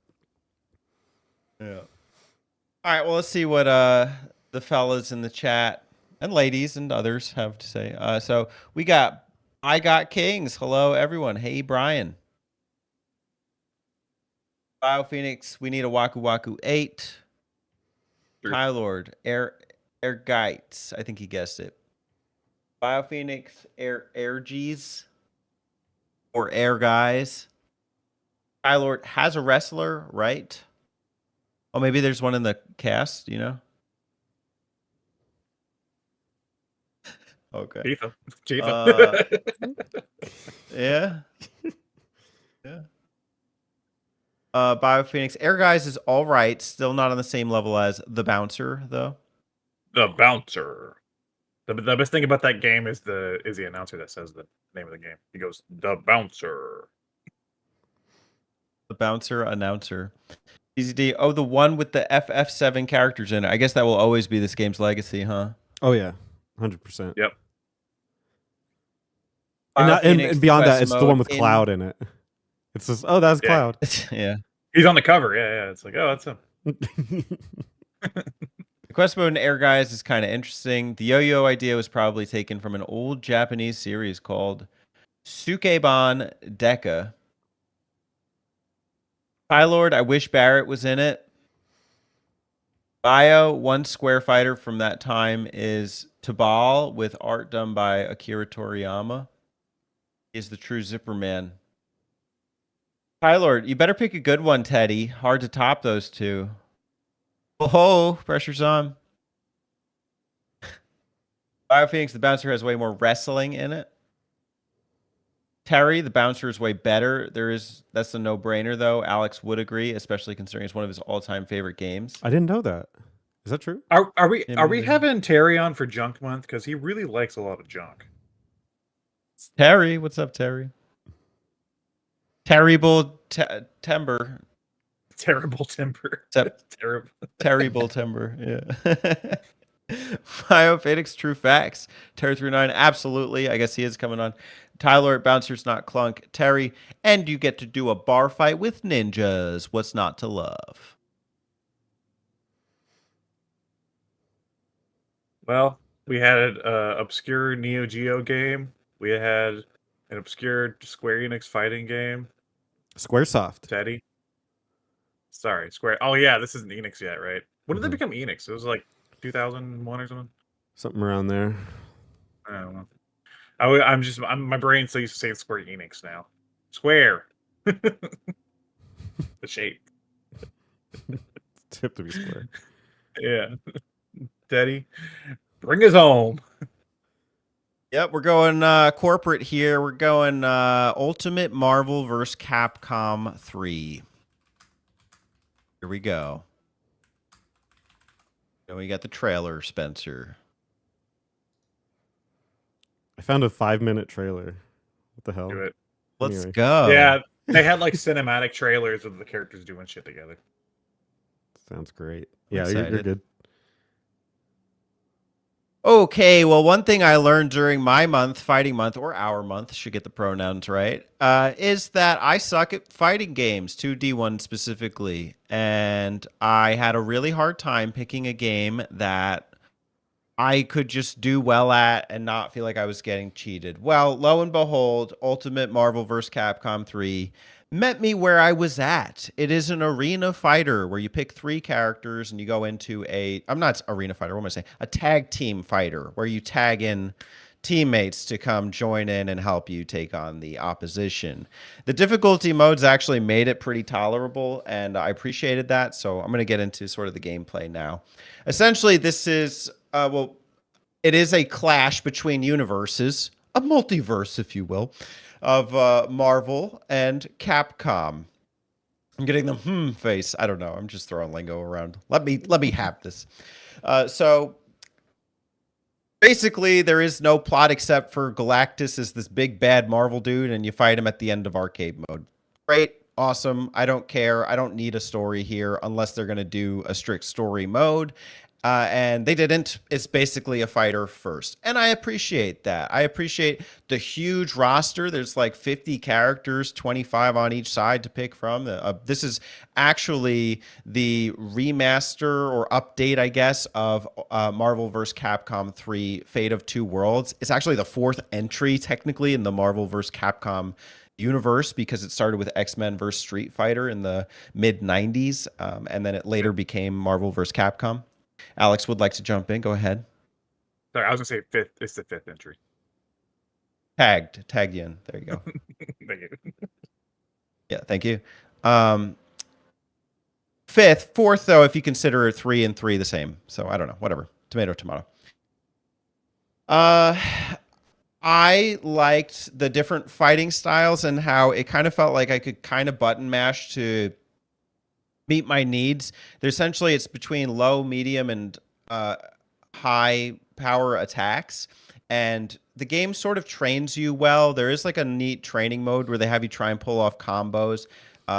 Yeah. All right, well, let's see what the fellas in the chat and ladies and others have to say. So we got I Got Kings. Hello, everyone. Hey, Brian. BioPhoenix, we need a Waku Waku 8. Sure. Tylord, Air Gites. I think he guessed it. BioPhoenix, Air G's. Or Air Guys. Tylord has a wrestler, right? Oh, maybe there's one in the cast, you know? Okay. Chifa. Yeah. Yeah. BioPhoenix. Air Guys is all right. Still not on the same level as The Bouncer, though. The Bouncer. The best thing about that game is the announcer that says the name of the game. He goes, The Bouncer. The Bouncer announcer. Easy D. Oh, the one with the FF7 characters in it. I guess that will always be this game's legacy, huh? Oh yeah, 100%. Yep. And beyond that, it's the one with Cloud in it. It's just, oh, that's Cloud. Yeah. He's on the cover. Yeah. It's like, oh, that's him. The quest mode in Air Guys is kind of interesting. The yo-yo idea was probably taken from an old Japanese series called Sukeban Deka. Tylord, I wish Barrett was in it. Bio, one square fighter from that time is Tabal with art done by Akira Toriyama. He is the true Zipper Man. Tylord, you better pick a good one, Teddy. Hard to top those two. Oh, pressure's on. BioPhoenix, the Bouncer has way more wrestling in it. Terry, the Bouncer is way better. That's a no-brainer, though. Alex would agree, especially considering it's one of his all-time favorite games. I didn't know that. Is that true? Are we having Terry on for Junk Month? Because he really likes a lot of junk. Terry, what's up, Terry? Terrible timber. Terrible timber. Terrible. Terrible. Terrible timber. Yeah. Biophoenix, true facts. Terry39, absolutely. I guess he is coming on. Tyler, Bouncers Not Clunk. Terry, and you get to do a bar fight with ninjas. What's not to love? Well, we had an obscure Neo Geo game. We had an obscure Square Enix fighting game. Squaresoft. Teddy. Sorry, Square. Oh yeah, this isn't Enix yet, right? When did they become Enix? It was like 2001 or something. Something around there. I don't know. My brain's so used to saying Square Enix now. Square. The shape. Tip to be square. Yeah. Teddy, bring us home. Yep, we're going corporate here. We're going Ultimate Marvel vs. Capcom 3. Here we go. And we got the trailer, Spencer. I found a 5-minute trailer. What the hell? Do it. Let's Anyway. go. Yeah, they had like cinematic trailers of the characters doing shit together. Sounds great. I'm Yeah, you're excited. good. Okay, well, one thing I learned during my month, fighting month, or our month, should get the pronouns right, is that I suck at fighting games, 2D1 specifically. And I had a really hard time picking a game that I could just do well at and not feel like I was getting cheated. Well, lo and behold, Ultimate Marvel vs. Capcom 3 met me where I was at. It is an arena fighter where you pick 3 characters and you go into I'm not arena fighter, what am I saying? A tag team fighter where you tag in teammates to come join in and help you take on the opposition. The difficulty modes actually made it pretty tolerable, and I appreciated that. So I'm going to get into sort of the gameplay now. Essentially, this is, it is a clash between universes, a multiverse, if you will, of Marvel and Capcom. I'm getting the face. I don't know. I'm just throwing lingo around. Let me have this. So basically, there is no plot except for Galactus is this big bad Marvel dude, and you fight him at the end of arcade mode. Great, awesome. I don't care. I don't need a story here unless they're going to do a strict story mode. And they didn't. It's basically a fighter first. And I appreciate that. I appreciate the huge roster. There's like 50 characters, 25 on each side to pick from. This is actually the remaster or update, I guess, of Marvel vs. Capcom 3 Fate of Two Worlds. It's actually the 4th entry, technically, in the Marvel vs. Capcom universe because it started with X-Men vs. Street Fighter in the mid-90s. And then it later became Marvel vs. Capcom. Alex would like to jump in. Go ahead. Sorry, I was gonna say 5th. It's the 5th entry. Tagged you in. There you go. Thank you. Yeah, thank you. 5th, 4th though, if you consider 3 and 3 the same. So I don't know. Whatever. Tomato. I liked the different fighting styles and how it kind of felt like I could kind of button mash to meet my needs. Essentially, it's between low, medium, and high power attacks. And the game sort of trains you well. There is like a neat training mode where they have you try and pull off combos.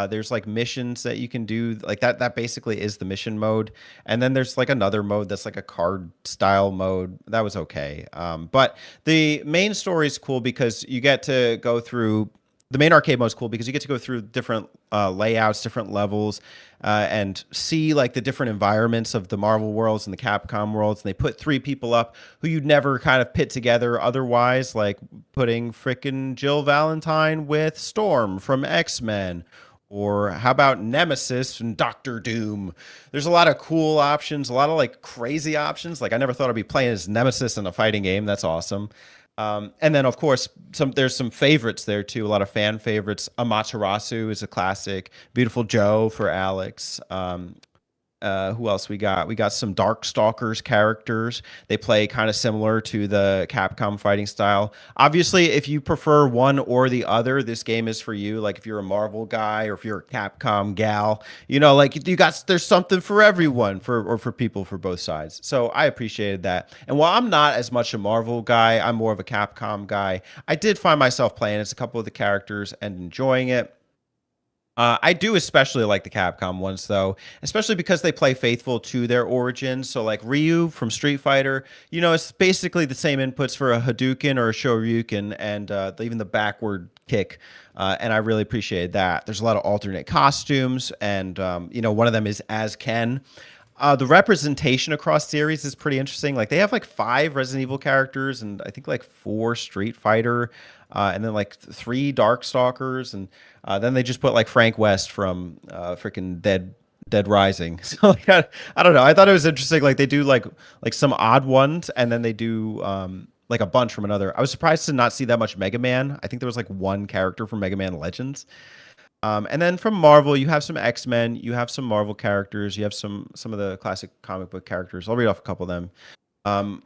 There's like missions that you can do like that. That basically is the mission mode. And then there's like another mode that's like a card style mode. That was okay. But the main story is cool because you get to go through. The main arcade mode is cool because you get to go through different layouts, different levels, and see like the different environments of the Marvel worlds and the Capcom worlds. And they put 3 people up who you'd never kind of pit together otherwise, like putting frickin' Jill Valentine with Storm from X-Men. Or how about Nemesis and Doctor Doom? There's a lot of cool options, a lot of like crazy options. Like I never thought I'd be playing as Nemesis in a fighting game. That's awesome. And then, of course, there's some favorites there, too. A lot of fan favorites. Amaterasu is a classic. Beautiful Joe for Alex. Who else we got? We got some Darkstalkers characters. They play kind of similar to the Capcom fighting style. Obviously, if you prefer one or the other, this game is for you. Like if you're a Marvel guy or if you're a Capcom gal, you know, like there's something for everyone for people for both sides. So I appreciated that. And while I'm not as much a Marvel guy, I'm more of a Capcom guy. I did find myself playing as a couple of the characters and enjoying it. I do especially like the Capcom ones, though, especially because they play faithful to their origins. So, like Ryu from Street Fighter, it's basically the same inputs for a Hadouken or a Shoryuken, and even the backward kick. And I really appreciate that. There's a lot of alternate costumes, and one of them is as Ken. The representation across series is pretty interesting. Like they have like 5 Resident Evil characters, and I think like 4 Street Fighter, and then like 3 Darkstalkers, and then they just put like Frank West from freaking Dead Rising. So like, I don't know. I thought it was interesting. Like they do like some odd ones, and then they do like a bunch from another. I was surprised to not see that much Mega Man. I think there was like 1 character from Mega Man Legends. And then from Marvel, you have some X-Men, you have some Marvel characters, you have some of the classic comic book characters. I'll read off a couple of them.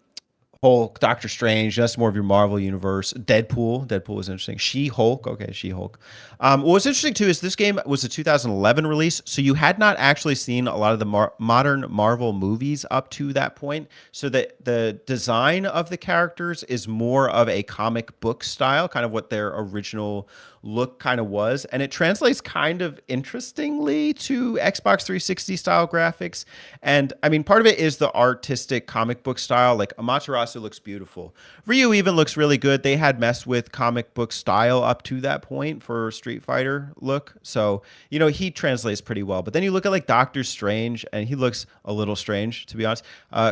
Hulk, Doctor Strange, that's more of your Marvel universe. Deadpool was interesting. She-Hulk, okay, She-Hulk. What was interesting too is this game was a 2011 release, so you had not actually seen a lot of the modern Marvel movies up to that point. So the design of the characters is more of a comic book style, kind of what their original look kind of was, and it translates kind of interestingly to Xbox 360 style graphics. And I mean, part of it is the artistic comic book style. Like Amaterasu looks beautiful. Ryu even looks really good. They had messed with comic book style up to that point for Street Fighter look, so he translates pretty well. But then you look at like Doctor Strange, and he looks a little strange, to be honest.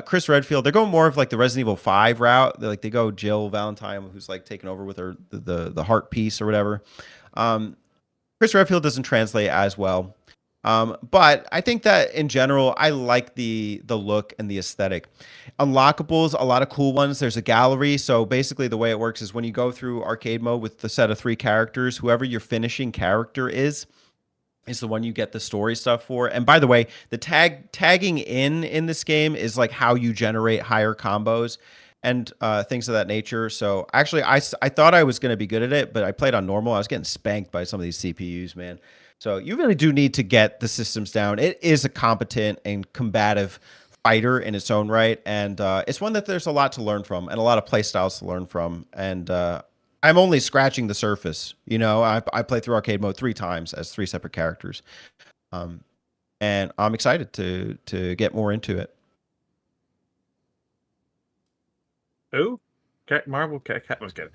Chris Redfield, they're going more of like the Resident Evil 5 route. They go Jill Valentine, who's like taking over with her the heart piece or whatever. Chris Redfield doesn't translate as well. But I think that in general, I like the look and the aesthetic. Unlockables, a lot of cool ones. There's a gallery. So basically the way it works is when you go through arcade mode with the set of 3 characters, whoever your finishing character is the one you get the story stuff for. And by the way, the tagging in this game is like how you generate higher combos and things of that nature. So actually, I thought I was going to be good at it, but I played on normal. I was getting spanked by some of these CPUs, man. So you really do need to get the systems down. It is a competent and combative fighter in its own right, and it's one that there's a lot to learn from and a lot of play styles to learn from. And I'm only scratching the surface. I played through arcade mode 3 times as 3 separate characters, and I'm excited to get more into it. Who? Marvel Cat was kidding.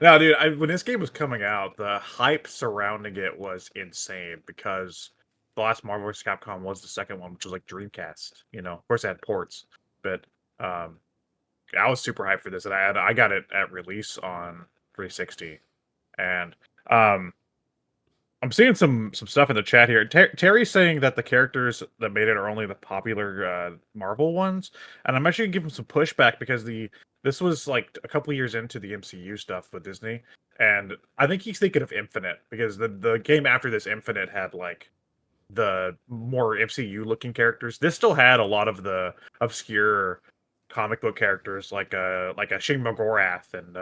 No, dude. When this game was coming out, the hype surrounding it was insane because the last Marvel vs. Capcom was the second one, which was like Dreamcast. Of course, it had ports, but I was super hyped for this, and I got it at release on 360, and I'm seeing some stuff in the chat here. Terry's saying that the characters that made it are only the popular Marvel ones, and I'm actually giving some pushback because this was like a couple years into the MCU stuff with Disney, and I think he's thinking of Infinite because the game after this, Infinite, had like the more MCU looking characters. This still had a lot of the obscure comic book characters like a Shane McGorath and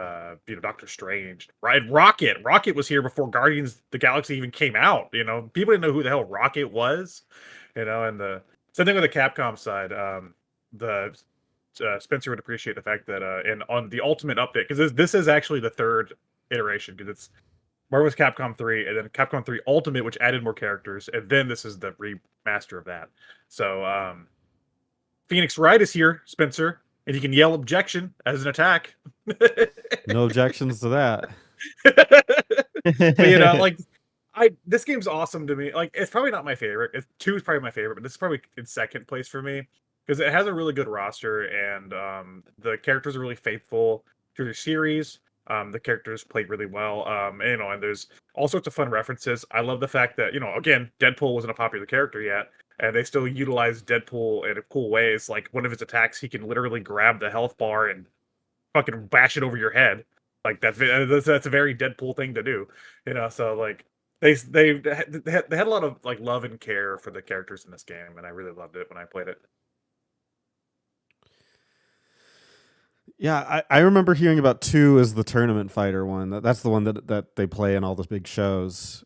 Doctor Strange. Right, Rocket was here before Guardians of the Galaxy even came out. People didn't know who the hell Rocket was. And the same thing with the Capcom side. Spencer would appreciate the fact that on the Ultimate update, because this is actually the 3rd iteration, because it's Marvel's Capcom 3 and then Capcom 3 Ultimate, which added more characters, and then this is the remaster of that. So Phoenix Wright is here, Spencer, and he can yell objection as an attack. No objections to that. But this game's awesome to me. Like, it's probably not my favorite. 2 is probably my favorite, but this is probably in second place for me because it has a really good roster and the characters are really faithful to the series. The characters played really well, and there's all sorts of fun references. I love the fact that again, Deadpool wasn't a popular character yet, and they still utilize Deadpool in cool ways. Like one of his attacks, he can literally grab the health bar and fucking bash it over your head. Like that's a very Deadpool thing to do, So like they had a lot of like love and care for the characters in this game, and I really loved it when I played it. Yeah, I remember hearing about 2 as the tournament fighter one. That's the one that they play in all the big shows.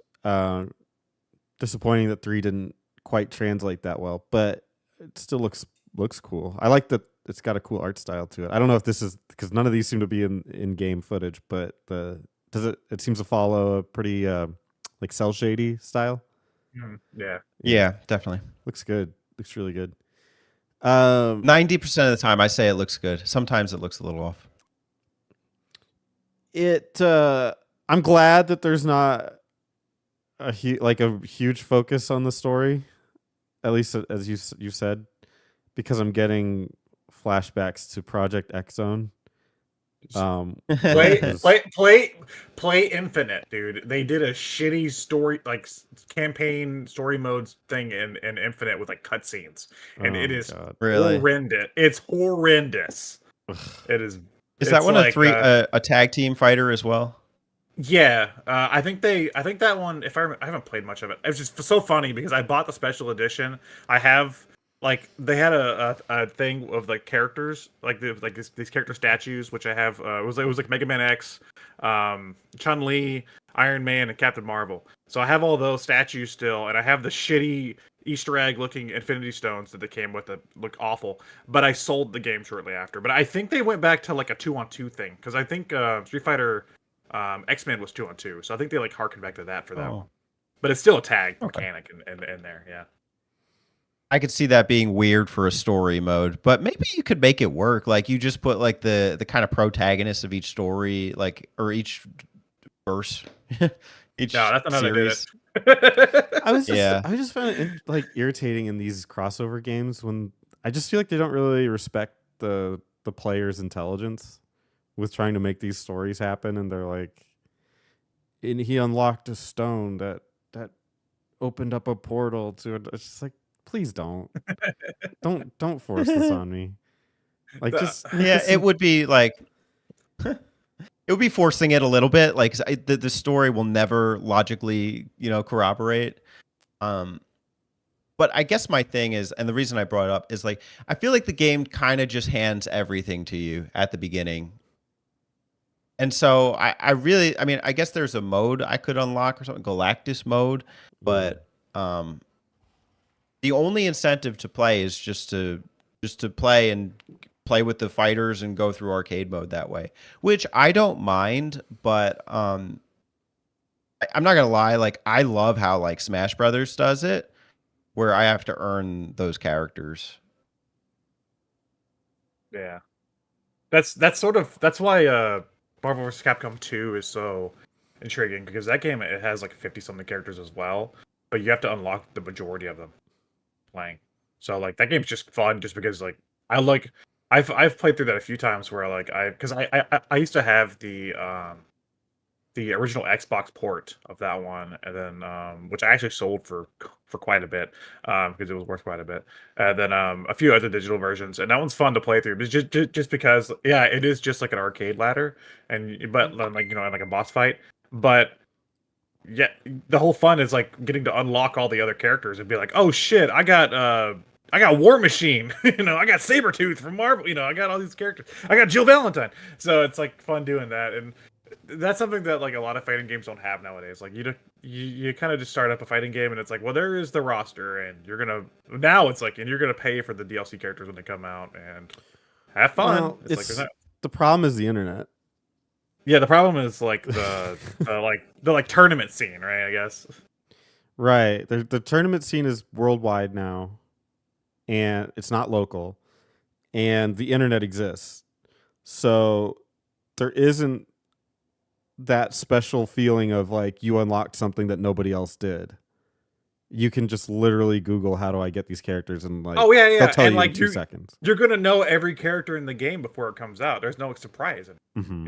Disappointing that 3 didn't quite translate that well, but it still looks cool. I like that it's got a cool art style to it. I don't know if this is because none of these seem to be in game footage, but it seems to follow a pretty like cell shady style. Yeah. Yeah, definitely. Looks good. Looks really good. 90% of the time, I say it looks good. Sometimes it looks a little off. I'm glad that there's not a huge focus on the story, at least as you said, because I'm getting flashbacks to Project X Zone. Play, was- play Infinite, dude. They did a shitty story, like campaign story modes thing in Infinite with like cutscenes, and oh it my is God. Really? horrendous. It's horrendous. It is. Is it's that one like, of three a tag team fighter as well? Yeah, I think that one. If I haven't played much of it, it's just so funny because I bought the special edition. I have like they had a thing of like characters, like these character statues, which I have. It was like Mega Man X, Chun-Li, Iron Man, and Captain Marvel. So I have all those statues still, and I have the shitty Easter egg looking Infinity Stones that they came with that look awful. But I sold the game shortly after. But I think they went back to like a 2-on-2 thing because I think Street Fighter. X-Men was 2-on-2, so I think they like harken back to that for that one. But it's still a tag mechanic in there, yeah. I could see that being weird for a story mode, but maybe you could make it work. Like you just put like the kind of protagonists of each story, like or each verse, each No, that's not how they did series. it. I was Yeah. just found it like irritating in these crossover games when I just feel like they don't really respect the player's intelligence with trying to make these stories happen, and they're like, and he unlocked a stone that opened up a portal to it. It's just like, please don't force this on me. Like, just make Yeah, this it would be like it would be forcing it a little bit. Like the story will never logically, corroborate. But I guess my thing is, and the reason I brought it up is like I feel like the game kind of just hands everything to you at the beginning. And so I mean, I guess there's a mode I could unlock or something, Galactus mode, but the only incentive to play is just to play and play with the fighters and go through arcade mode that way, which I don't mind, but I'm not gonna lie, like I love how like Smash Brothers does it, where I have to earn those characters. Yeah, that's why Marvel vs. Capcom 2 is so intriguing because that game it has like 50-something characters as well, but you have to unlock the majority of them playing. So like that game's just fun just because like I've played through that a few times where like I used to have the original Xbox port of that one, and then which I actually sold for quite a bit because it was worth quite a bit. And then a few other digital versions, and that one's fun to play through. But just because, yeah, it is just like an arcade ladder, but like like a boss fight. But yeah, the whole fun is like getting to unlock all the other characters and be like, oh shit, I got War Machine, I got Sabretooth from Marvel, I got all these characters. I got Jill Valentine. So it's like fun doing that, and that's something that like a lot of fighting games don't have nowadays. Like you kind of just start up a fighting game and it's like, well, there is the roster, and you're gonna pay for the DLC characters when they come out and have fun. Well, It's like the problem is the internet. yeah, the problem is like the tournament scene, right? I guess. Right. The tournament scene is worldwide now, and it's not local, and the internet exists. So there isn't that special feeling of like you unlocked something that nobody else did. You can just literally Google how do I get these characters, and like, oh yeah, they'll tell and you like in 2 seconds. You're gonna know every character in the game before it comes out. There's no surprise in it, Mhm.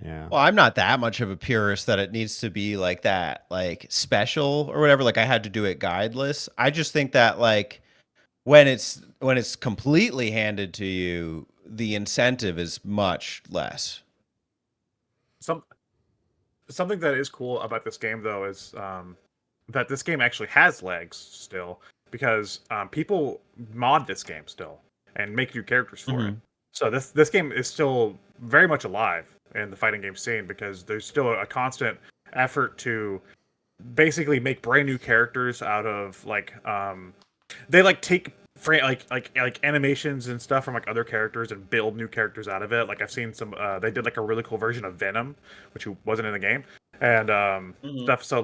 Yeah. Well, I'm not that much of a purist that it needs to be like that, like special or whatever. Like I had to do it guideless. I just think that like when it's completely handed to you, the incentive is much less. Something that is cool about this game though is that this game actually has legs still, because people mod this game still and make new characters for it. So this game is still very much alive in the fighting game scene because there's still a constant effort to basically make brand new characters out of like they like take like animations and stuff from like other characters and build new characters out of it. Like I've seen some they did like a really cool version of Venom, which wasn't in the game, and stuff. So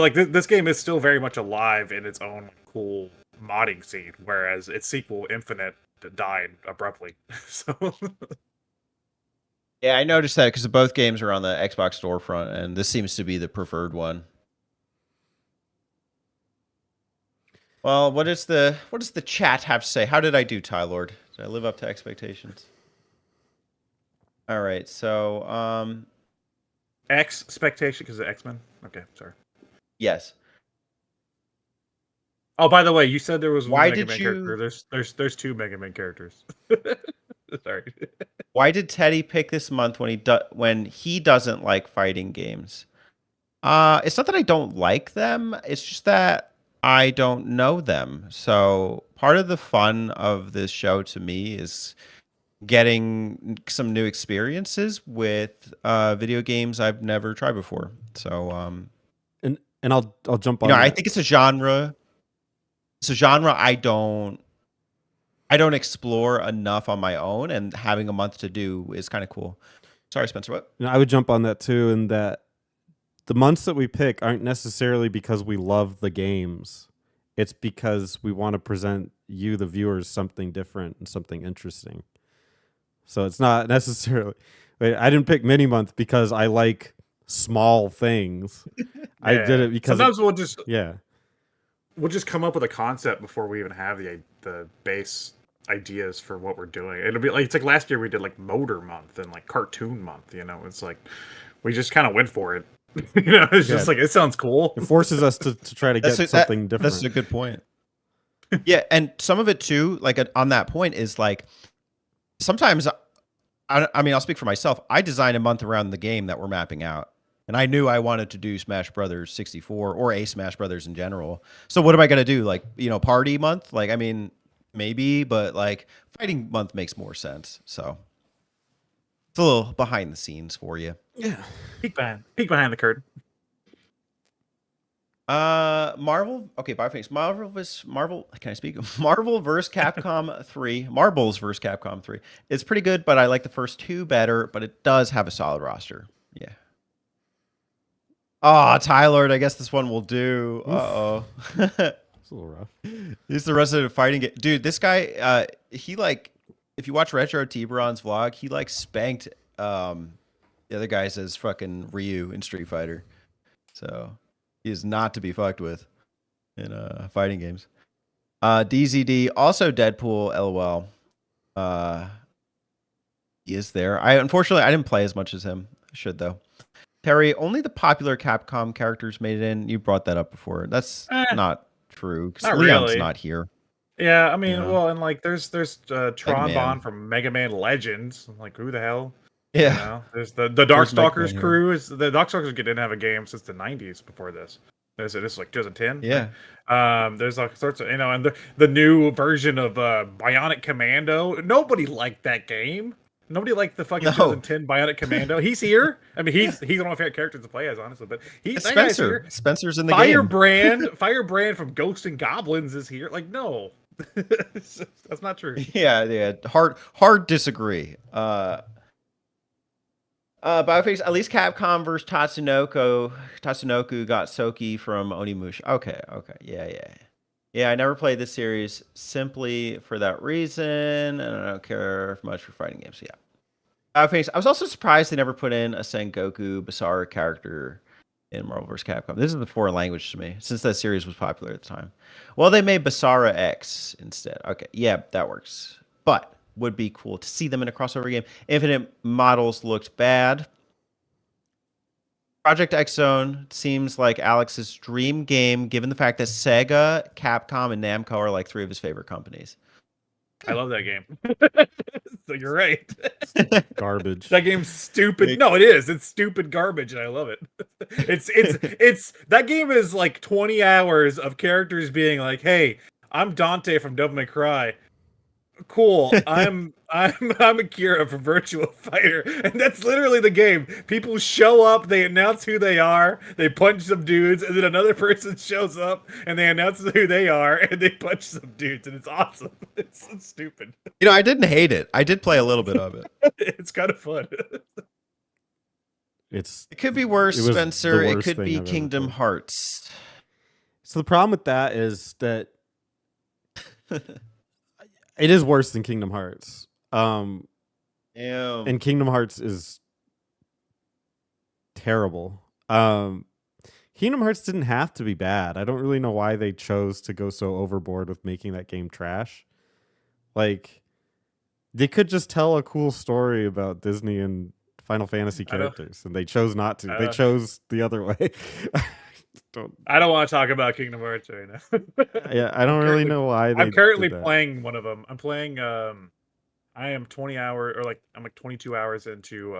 this game is still very much alive in its own cool modding scene, whereas its sequel Infinite died abruptly. So Yeah, I noticed that because both games are on the Xbox storefront, and this seems to be the preferred one. Well, what does the chat have to say? How did I do, Tylord? Did I live up to expectations? All right, so expectation because of X-Men. Okay, sorry. yes. Oh, by the way, you said there was one Why Mega did Man you- character. There's two Mega Man characters. Sorry. Why did Teddy pick this month when he doesn't like fighting games? It's not that I don't like them. It's just that I don't know them. So part of the fun of this show to me is getting some new experiences with video games I've never tried before. So And I'll jump on. I that. think it's a genre. It's a genre I don't explore enough on my own, and having a month to do is kind of cool. Sorry, Spencer. What? I would jump on that too, in that the months that we pick aren't necessarily because we love the games. It's because we want to present you, the viewers, something different and something interesting. So it's not necessarily. I didn't pick mini month because I like small things. I did it because sometimes we'll just come up with a concept before we even have the base ideas for what we're doing. It'll be like, it's like last year we did like motor month and like cartoon month, it's like we just kind of went for it. It's just like, it sounds cool. It forces us to try to get something different. That's a good point. Yeah, and some of it too, like on that point, is like sometimes I mean, I'll speak for myself. I design a month around the game that we're mapping out. And I knew I wanted to do Smash Brothers 64 or a Smash Brothers in general. So what am I going to do? Like, party month? Like, I mean, maybe, but like fighting month makes more sense. So it's a little behind the scenes for you. Yeah. Peek behind the curtain. Marvel. Okay, Biofix. Marvel. Can I speak? Marvel vs. Capcom 3. Marbles vs. Capcom 3. It's pretty good, but I like the first two better. But it does have a solid roster. Yeah. Oh, Tyler, I guess this one will do. Uh-oh. It's a little rough. He's the resident fighting game. Dude, this guy, he like, if you watch Retro Tiburon's vlog, he like spanked the other guys as fucking Ryu in Street Fighter. So he is not to be fucked with in fighting games. DZD, also Deadpool, LOL. He is there. Unfortunately, I didn't play as much as him. I should, though. Terry, only the popular Capcom characters made it in. You brought that up before. That's not true, because Leon's really. not here. Yeah, I mean, Yeah. well, and like there's Tron Man. Bonne from Mega Man Legends. I'm like, who the hell? Yeah. There's the Where's Darkstalkers Mega Man crew. The Darkstalkers didn't have a game since the 90s before this. This is like 2010. Yeah. There's all sorts of, and the new version of Bionic Commando. Nobody liked that game. Nobody liked the fucking 2010 Bionic Commando. He's here. I mean, he's one of my favorite characters to play as, honestly. But It's that guy's Spencer. here. Spencer's in the game. Firebrand from Ghosts and Goblins is here. Like, no, that's not true. Yeah. Hard disagree. Bioface, at least Capcom versus Tatsunoko got Soki from Onimusha. Okay. Yeah, I never played this series simply for that reason, and I don't care much for fighting games. Yeah. Bioface, I was also surprised they never put in a Sengoku Basara character in Marvel vs. Capcom. This is the foreign language to me, since that series was popular at the time. Well, they made Basara X instead. Okay, yeah, that works. But would be cool to see them in a crossover game. Infinite Models looked bad. Project X Zone seems like Alex's dream game, given the fact that Sega, Capcom, and Namco are like three of his favorite companies. I love that game. So you're right. Garbage. That game's stupid. No, it is. It's stupid garbage, and I love it. It's that game is like 20 hours of characters being like, "Hey, I'm Dante from Devil May Cry. cool. I'm Akira from Virtua Fighter, and that's literally the game. People show up, they announce who they are, they punch some dudes, and then another person shows up and they announce who they are, and they punch some dudes, and it's awesome. It's so stupid. You know, I didn't hate it. I did play a little bit of it. It's kind of fun. It's It could be worse, It was Spencer. the It worst could thing be I've ever Kingdom played. Hearts. so the problem with that is that it is worse than Kingdom Hearts. Yeah. And Kingdom Hearts is terrible. Kingdom Hearts didn't have to be bad. I don't really know why they chose to go so overboard with making that game trash. Like, they could just tell a cool story about Disney and Final Fantasy I don't- characters, and they chose not to. I They don't- chose the other way. don't, I don't want to talk about Kingdom Hearts right now. yeah, I don't really know why. I'm currently did that. playing one of them. I'm playing. I am 20 hours, or like I'm like 22 hours into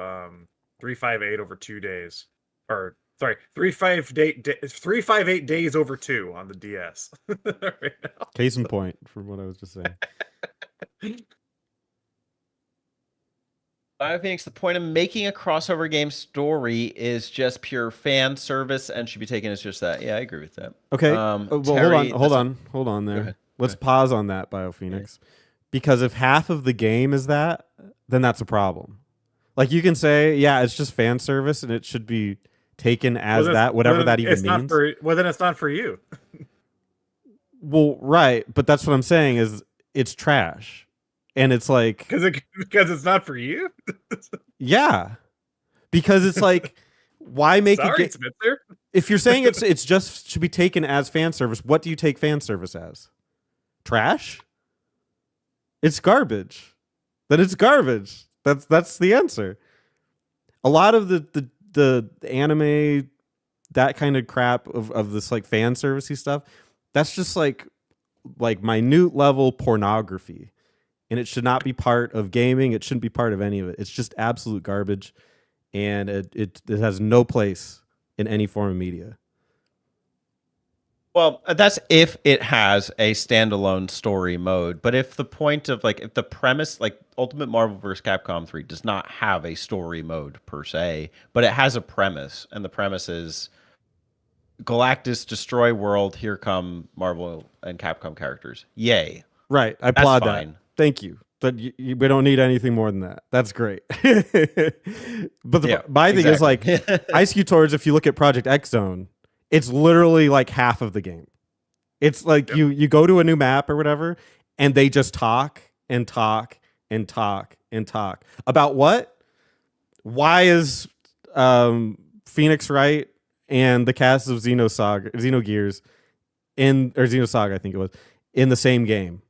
358 over 2 days, or sorry, 358 days over 2 on the DS. Right now. Case in point, from what I was just saying. BioPhoenix, the point of making a crossover game story is just pure fan service and should be taken as just that. Yeah, I agree with that. Okay. Terry, hold that's on there. ahead. Let's pause on that, BioPhoenix. Because if half of the game is that, then that's a problem. Like, you can say, yeah, it's just fan service and it should be taken as that, whatever that even means. Well, then it's not for you. Well, right, but that's what I'm saying is it's trash. And it's like, Because it's not for you. yeah. Because it's like, why make Sorry, it Spencer. if you're saying it's just should be taken as fan service, what do you take fan service as? Trash? It's garbage. Then it's garbage. That's the answer. A lot of the anime, that kind of crap of this like fan servicey stuff, that's just like minute level pornography. And it should not be part of gaming. It shouldn't be part of any of it. It's just absolute garbage. And it has no place in any form of media. Well, that's if it has a standalone story mode. But if the point of if the premise, like Ultimate Marvel vs. Capcom 3 does not have a story mode per se, but it has a premise, and the premise is Galactus destroy world, here come Marvel and Capcom characters. Yay. Right. I applaud fine. that. Thank you. But we don't need anything more than that. That's great. But my thing is like IceCubeSwords, if you look at Project X Zone, it's literally like half of the game. It's like you go to a new map or whatever, and they just talk and talk and talk and talk about what? Why is Phoenix Wright and the cast of Xenogears Xenosaga, I think it was, in the same game?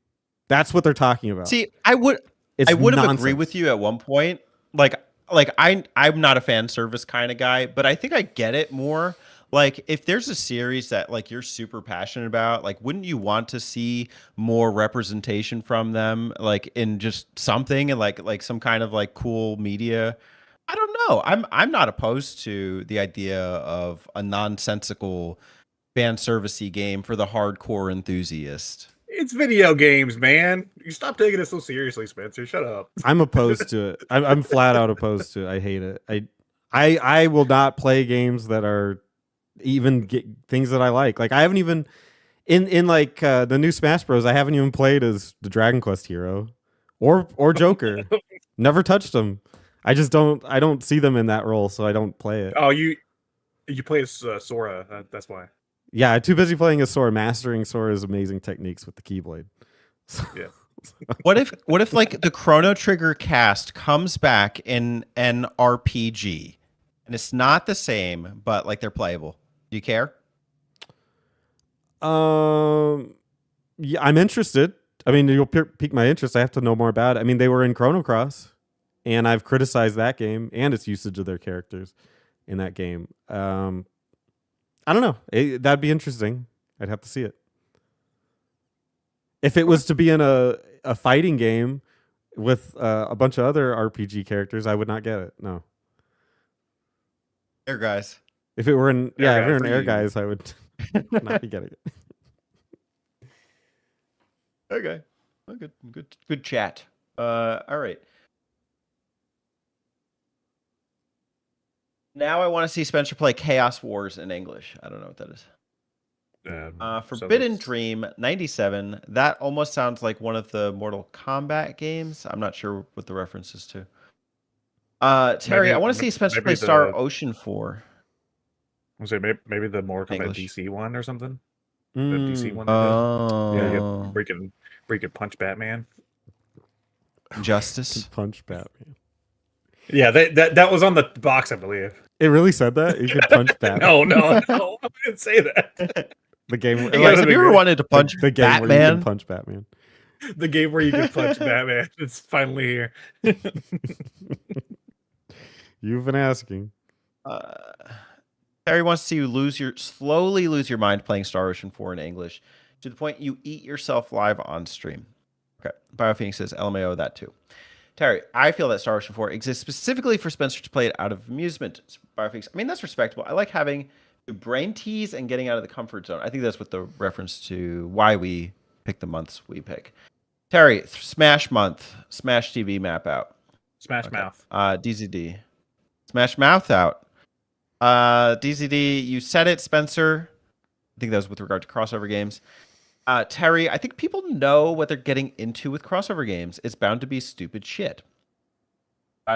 That's what they're talking about. See, I would have agreed with you at one point. I'm not a fan service kind of guy, but I think I get it more. Like, if there's a series that like you're super passionate about, like, wouldn't you want to see more representation from them, like in just something and like some kind of like cool media? I don't know. I'm not opposed to the idea of a nonsensical fan servicey game for the hardcore enthusiast. It's video games, man. You stop taking it so seriously, Spencer. Shut up. I'm opposed to it. I'm flat out opposed to it. I hate it. I will not play games that are even things that I like. Like, I haven't even in like the new Smash Bros. I haven't even played as the Dragon Quest hero or Joker. Never touched them. I don't see them in that role, so I don't play it. Oh, you play as Sora. That's why. Yeah, I'm too busy playing as Sora, mastering Sora's amazing techniques with the Keyblade. Yeah. What if like the Chrono Trigger cast comes back in an RPG and it's not the same, but like they're playable? Do you care? Yeah, I'm interested. I mean, you'll pique my interest. I have to know more about it. I mean, they were in Chrono Cross, and I've criticized that game and its usage of their characters in that game. I don't know. That'd be interesting. I'd have to see it. If it was to be in a fighting game with a bunch of other RPG characters, I would not get it. No. Air guys. If it were in if it were in Air you. Guys, I would not be getting it. Okay. Oh, good chat. All right. Now I want to see Spencer play Chaos Wars in English. I don't know what that is. Forbidden that's- Dream 97. That almost sounds like one of the Mortal Kombat games. I'm not sure what the reference is to. Terry, I want to see Spencer play Star Ocean 4. I'm saying maybe the Mortal Kombat English. DC one or something. The Mm, DC one. They did. Yeah, Oh, where you could punch Batman. Justice. punch Batman. Yeah, that was on the box, I believe. It really said that you could punch Batman. No, I didn't say that. The game. Hey guys, have you ever wanted to punch the game where you Batman? can punch Batman. The game where you can punch Batman. It's finally here. You've been asking. Terry wants to see you slowly lose your mind playing Star Ocean 4 in English to the point you eat yourself live on stream. Okay. BioPhoenix says LMAO that too. Terry, I feel that Star Ocean 4 exists specifically for Spencer to play it out of amusement. BioPhoenix, I mean, that's respectable. I like having the brain tease and getting out of the comfort zone. I think that's what the reference to why we pick the months we pick. Terry, Smash Month, Smash TV map out. Smash Mouth. DZD. Smash Mouth out. DZD, you said it, Spencer. I think that was with regard to crossover games. Terry, I think people know what they're getting into with crossover games. It's bound to be stupid shit.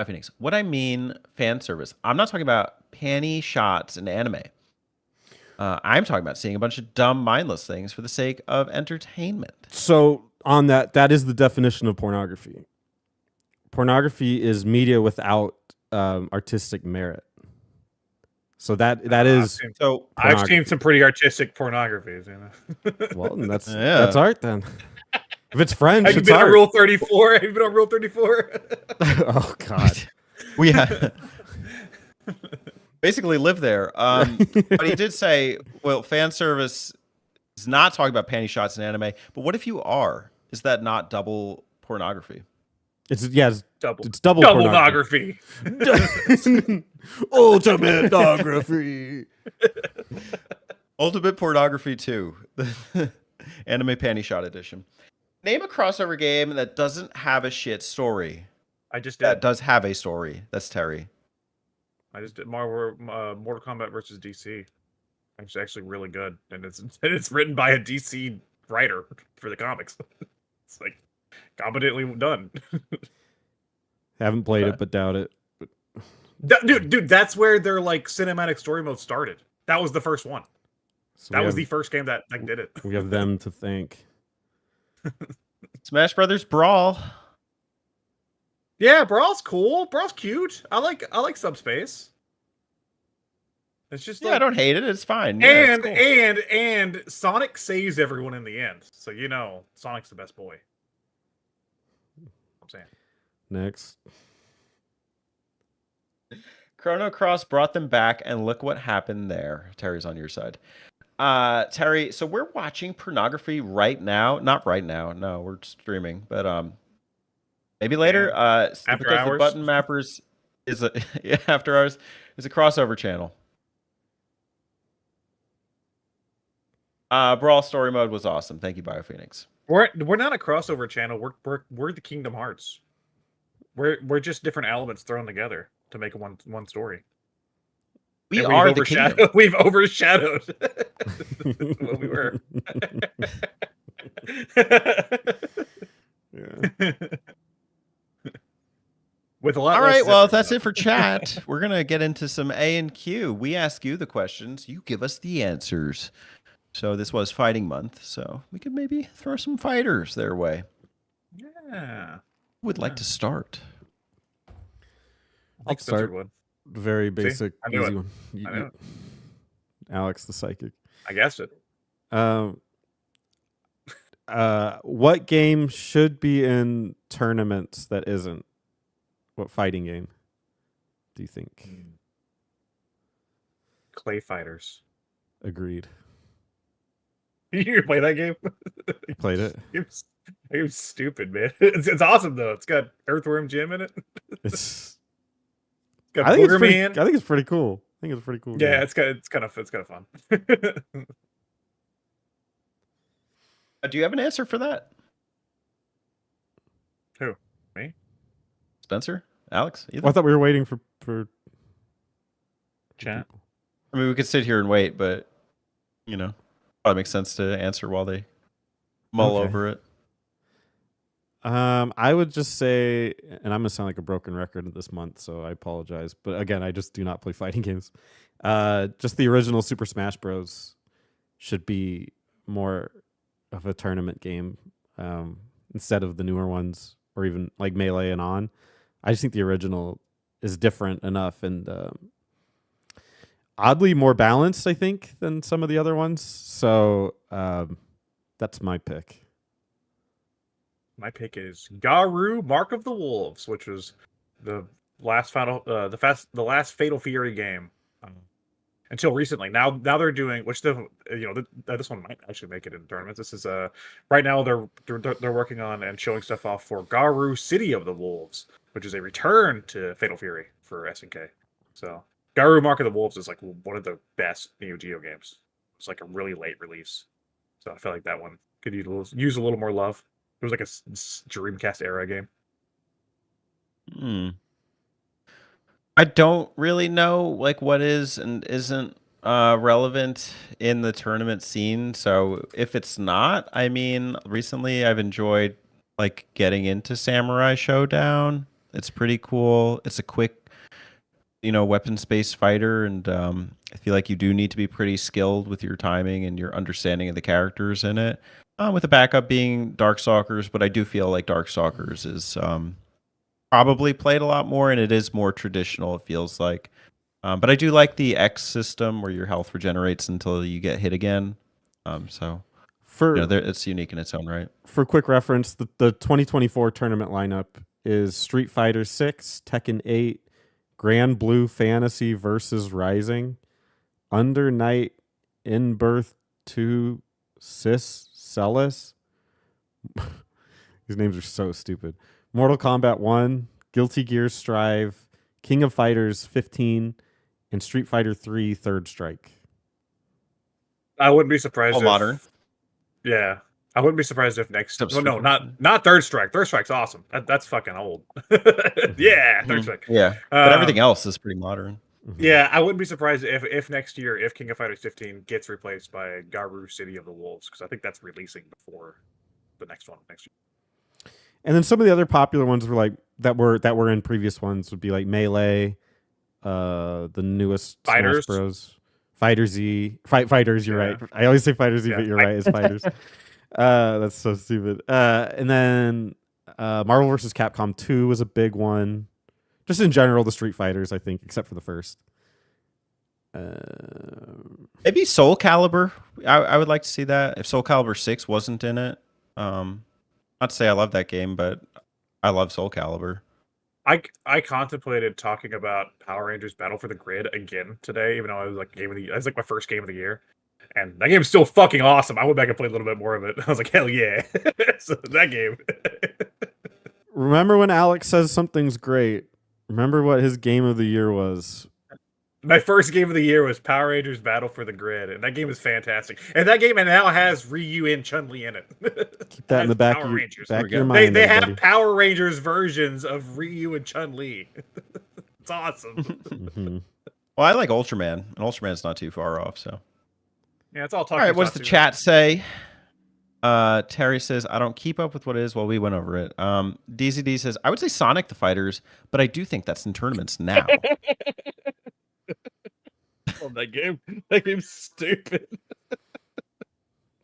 Phoenix, what I mean fan service. I'm not talking about panty shots in anime. I'm talking about seeing a bunch of dumb, mindless things for the sake of entertainment. So on that is the definition of pornography. Pornography is media without artistic merit. So that is So I've seen some pretty artistic pornographies. You know? well, and that's Yeah. that's art then. If it's French, Have you it's been on art. Rule 34? Have you been on Rule 34? Oh God. we basically live there. But he did say, well, fan service is not talking about panty shots in anime. But what if you are? Is that not double pornography? It's Double pornography. Ultimate pornography. Ultimate Pornography 2. Anime Panty Shot Edition. Name a crossover game that doesn't have a shit story. I just That did. does have a story. That's Terry. I just did Mortal Kombat versus DC. It's actually really good, and it's written by a DC writer for the comics. It's like competently done. Haven't played it, but doubt it. Dude, that's where their like cinematic story mode started. That was the first one. So That we was have- the first game that like did it. We have them to thank. Smash Brothers Brawl. Yeah, Brawl's cool. Brawl's cute. I like Subspace. It's just Yeah, like, I don't hate it. It's fine. Yeah, it's cool. and Sonic saves everyone in the end. So you know Sonic's the best boy. I'm saying. Next. Chrono Cross brought them back, and look what happened there. Terry's on your side. Terry, so we're watching pornography right now. Not right now. No, we're streaming, but maybe later. After because hours? the Button Mappers is a after hours is a crossover channel. Brawl story mode was awesome. Thank you, BioPhoenix. We're not a crossover channel. We're the Kingdom Hearts. We're just different elements thrown together to make one story. We And are the kingdom. we've overshadowed what we were. Yeah. With a lot. All less right, well, zippers, that's though. it for chat. We're gonna get into some A and Q. We ask you the questions, you give us the answers. So this was Fighting Month, so we could maybe throw some fighters their way. Yeah. Who would like to start? I'll Spencer start. would. Very basic, I knew easy it. one. I knew it. Alex the psychic. I guessed it. What game should be in tournaments that isn't? What fighting game do you think? Clay Fighters. Agreed. You play that game? Played it. Game's stupid, man. It's awesome though. It's got Earthworm Jim in it. It's. It's got I think it's Booger pretty. Man. I think it's pretty cool. I think it's pretty cool. Yeah, game. it's kind of fun. Do you have an answer for that? Who? Me? Spencer? Alex? Either? Well, I thought we were waiting for Chat. people. I mean, we could sit here and wait, but probably makes sense to answer while they mull Okay. over it. I would just say, and I'm gonna sound like a broken record this month, so I apologize. But again, I just do not play fighting games. Just the original Super Smash Bros. Should be more of a tournament game instead of the newer ones, or even like Melee and On. I just think the original is different enough and oddly more balanced, I think, than some of the other ones. So that's my pick. My pick is Garu Mark of the Wolves, which was the last the last Fatal Fury game until recently. Now they're doing, which this one might actually make it in tournaments. This is right now they're working on and showing stuff off for Garu City of the Wolves, which is a return to Fatal Fury for SNK. So Garu Mark of the Wolves is like one of the best Neo Geo games. It's like a really late release, so I feel like that one could use a little more love. It was like a Dreamcast era game. I don't really know like what is and isn't relevant in the tournament scene. So if it's not, I mean, recently I've enjoyed like getting into Samurai Showdown. It's pretty cool. It's a quick, weapons-based fighter, and I feel like you do need to be pretty skilled with your timing and your understanding of the characters in it. With the backup being Darkstalkers, but I do feel like Darkstalkers is probably played a lot more, and it is more traditional, it feels like. But I do like the X system where your health regenerates until you get hit again. So it's unique in its own right. For quick reference, the 2024 tournament lineup is Street Fighter 6, Tekken 8, Grand Blue Fantasy versus Rising, Under Night, In Birth 2, Sis, Celis. These names are so stupid. Mortal Kombat 1, Guilty Gear Strive, King of Fighters 15, and Street Fighter 3 Third Strike. I wouldn't be surprised. All modern. Yeah, I wouldn't be surprised if next. Well, no, not Third Strike. Third Strike's awesome. That's fucking old. Yeah, Third Strike. Yeah, but everything else is pretty modern. Yeah, I wouldn't be surprised if next year, if King of Fighters 15 gets replaced by Garu City of the Wolves, because I think that's releasing before the next one next year. And then some of the other popular ones were like that were in previous ones would be like Melee, the newest Fighters. Smash Bros. Fighters. You're right. I always say Fighters, but you're right. It's Fighters. That's so stupid. And then Marvel vs. Capcom 2 was a big one. Just in general, the Street Fighters, I think, except for the first. Maybe Soul Calibur. I would like to see that if Soul Calibur 6 wasn't in it. Not to say I love that game, but I love Soul Calibur. I contemplated talking about Power Rangers Battle for the Grid again today, even though it was like it's like my first game of the year. And that game's still fucking awesome. I went back and played a little bit more of it. I was like, hell yeah. So that game. Remember when Alex says something's great? Remember what his game of the year was. My first game of the year was Power Rangers Battle for the Grid, and that game is fantastic. And that game now has Ryu and Chun-Li in it. Keep that in the back of your mind. They have Power Rangers versions of Ryu and Chun-Li. It's awesome. Mm-hmm. Well, I like Ultraman, and Ultraman's not too far off. So yeah, it's all talking. All right, what does the chat say? Terry says, I don't keep up with what it is. Well, we went over it. DZD says, I would say Sonic the Fighters, but I do think that's in tournaments now. That game. That game's stupid.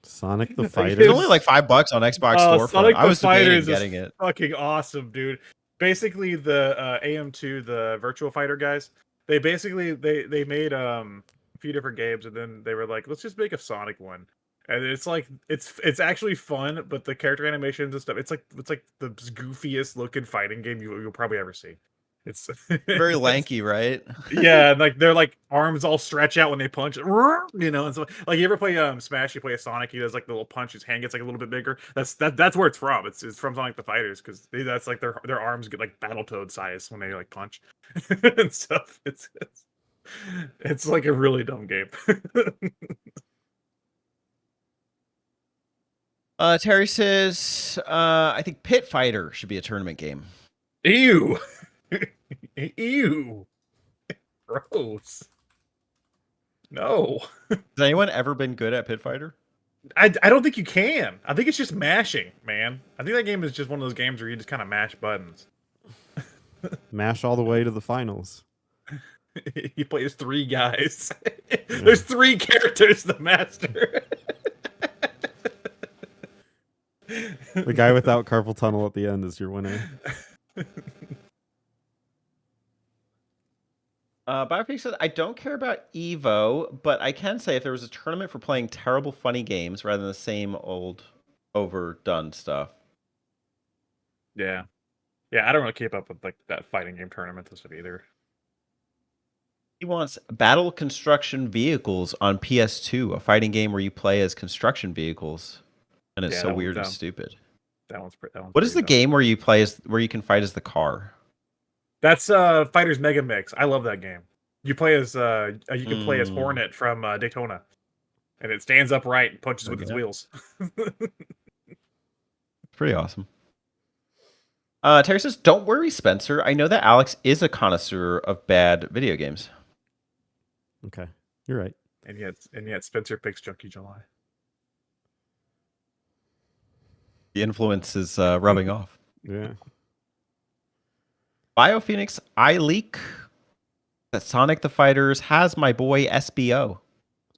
Sonic the Fighters. It's only like $5 on Xbox Storefront. Sonic I was the debating Fighters getting is it. Fucking awesome, dude. Basically, the AM2, the Virtual Fighter guys, they basically they made a few different games, and then they were like, let's just make a Sonic one. And it's like it's actually fun, but the character animations and stuff, it's like the goofiest looking fighting game you'll probably ever see. It's very lanky, right? Yeah, like their like arms all stretch out when they punch, and so like you ever play Smash, you play a Sonic, he does like the little punch, his hand gets like a little bit bigger. That's where it's from. It's from Sonic the Fighters, because that's like their arms get like Battletoad size when they like punch and stuff. It's like a really dumb game. Terry says, I think Pit Fighter should be a tournament game. Ew. Ew. Gross. No. Has anyone ever been good at Pit Fighter? I don't think you can. I think it's just mashing, man. I think that game is just one of those games where you just kind of mash buttons. Mash all the way to the finals. You play as 3 guys. There's 3 characters, the master. The guy without carpal tunnel at the end is your winner. Biofreak says, I don't care about Evo, but I can say if there was a tournament for playing terrible, funny games rather than the same old, overdone stuff. Yeah. Yeah, I don't really keep up with like that fighting game tournament stuff either. He wants Battle Construction Vehicles on PS2, a fighting game where you play as construction vehicles, and it's Yeah, so that one's weird and dumb. stupid. That one's What is the game where you play as where you can fight as the car? That's Fighters Mega Mix. I love that game. You play as you can play as Mm. Hornet from Daytona, and it stands upright and punches with its Okay. wheels. Pretty awesome. Terry says, "Don't worry, Spencer. I know that Alex is a connoisseur of bad video games." Okay, you're right. and yet Spencer picks Junkie July. The influence is rubbing off. Yeah. BioPhoenix, I leak that Sonic the Fighters has my boy SBO.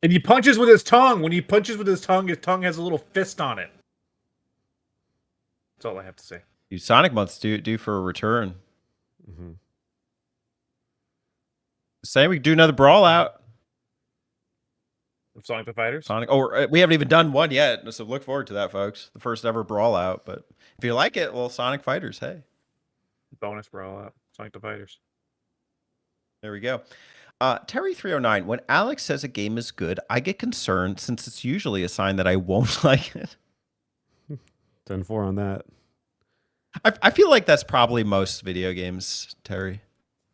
And he punches with his tongue. When he punches with his tongue has a little fist on it. That's all I have to say. You Sonic months due for a return. Mm-hmm. Say we could do another brawl out. Of Sonic the Fighters? Sonic. Oh, we haven't even done one yet, so look forward to that, folks. The first ever brawl out. But if you like it, well, Sonic Fighters, hey. Bonus brawl out. Sonic the Fighters. There we go. Terry309, when Alex says a game is good, I get concerned since it's usually a sign that I won't like it. 10-4 on that. I feel like that's probably most video games, Terry.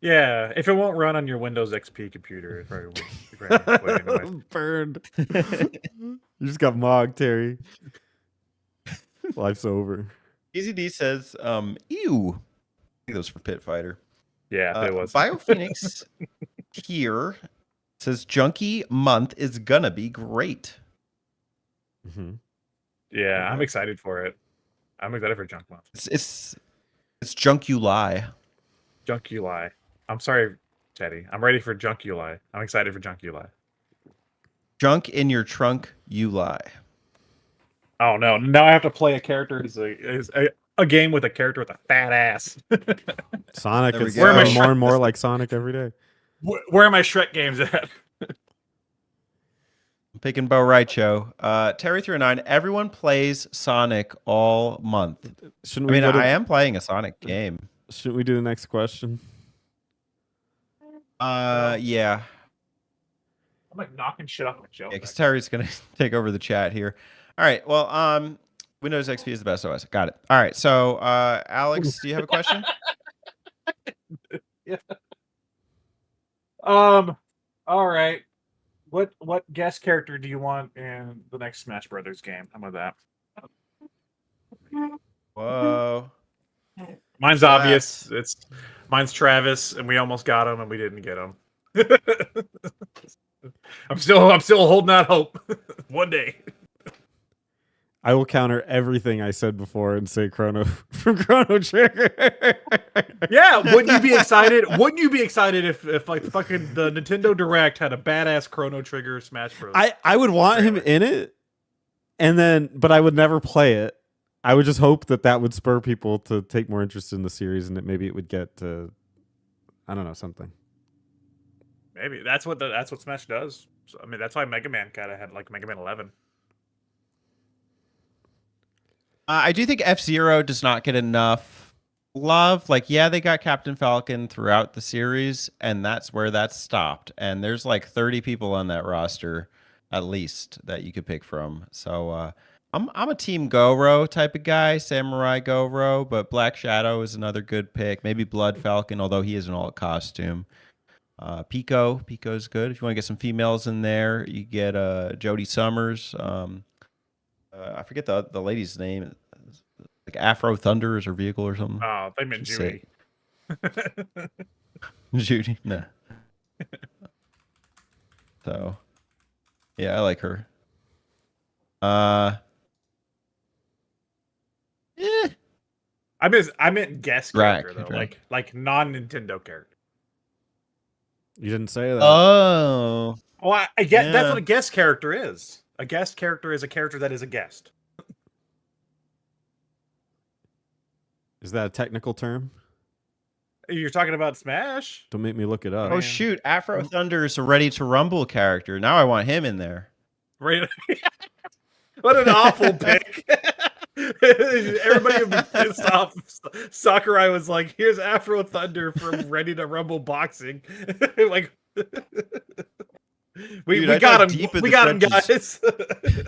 Yeah, if it won't run on your Windows XP computer, it probably won't. Anyway. Burned. You just got mogged, Terry. Life's over. Easy D says, ew. I think that was for Pit Fighter. Yeah, it was. BioPhoenix here says Junkie Month is gonna be great. Mm-hmm. Yeah, I'm excited for it. I'm excited for Junk Month. It's Junk You Lie. Junk You Lie. I'm sorry, Teddy. I'm ready for Junk You Lie. I'm excited for Junk You Lie. Junk in your trunk, you lie. Oh no! Now I have to play a character who's a game with a character with a fat ass. Sonic There we is go. Where am I more and more like Sonic every day. Where are my Shrek games at? I'm picking Bo Raicho. Terry309, everyone plays Sonic all month. Shouldn't I we? mean, go to- I am playing a Sonic game. Shouldn't we do the next question? Yeah. I'm like knocking shit off my shelf. Yeah, because Terry's gonna take over the chat here. All right. Well, Windows XP is the best OS. Got it. All right. So, Alex, do you have a question? Yeah. All right. What guest character do you want in the next Smash Brothers game? How about that? Whoa. Mine's obvious. Mine's Travis, and we almost got him, and we didn't get him. I'm still holding out hope. One day. I will counter everything I said before and say Chrono from Chrono Trigger. Yeah, wouldn't you be excited? Wouldn't you be excited if like fucking the Nintendo Direct had a badass Chrono Trigger Smash Bros? I would want him in it, but I would never play it. I would just hope that would spur people to take more interest in the series, and that maybe it would get to, I don't know, something. Maybe that's what Smash does. So, I mean, that's why Mega Man kind of had like Mega Man 11. I do think F-Zero does not get enough love. Like, yeah, they got Captain Falcon throughout the series, and that's where that stopped. And there's like 30 people on that roster, at least, that you could pick from. So I'm a Team Goro type of guy, Samurai Goro, but Black Shadow is another good pick. Maybe Blood Falcon, although he is an alt costume. Pico's good. If you want to get some females in there, you get Jodie Summers. I forget the lady's name. Like Afro Thunder is her vehicle or something. Oh, they meant She's Judy. Judy, no. So, yeah, I like her. Eh. I meant guest Right, character though, right. like non-Nintendo character. You didn't say that. Oh, Well, I get that's Yeah. what a guest character is. A guest character is a character that is a guest. Is that a technical term? You're talking about Smash? Don't make me look it up. oh Man. shoot! Afro Thunder is a Ready to Rumble character. Now I want him in there. Right. What an awful pick. Everybody would be pissed off. Sakurai was like, here's Afro Thunder from Ready to Rumble Boxing. Like we Dude, I got dug him. deep in We the got him, trenches. guys.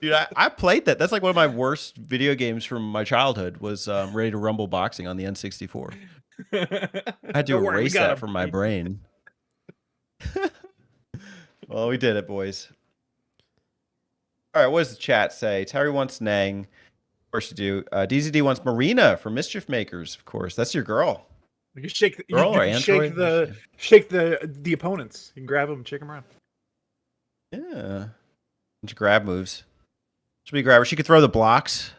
Dude, I played that. That's like one of my worst video games from my childhood. Was Ready to Rumble Boxing on the N64. I had to Don't worry, we erase got that him. from my brain. Well, we did it, boys. All right, what does the chat say? Terry wants Nang. Of course you do. DZD wants Marina from Mischief Makers. Of course, that's your girl. You can shake. You Girl or can shake Android? the opponents. You can grab them, and shake them around. Yeah. Bunch of grab moves. Should be a grabber. She could throw the blocks.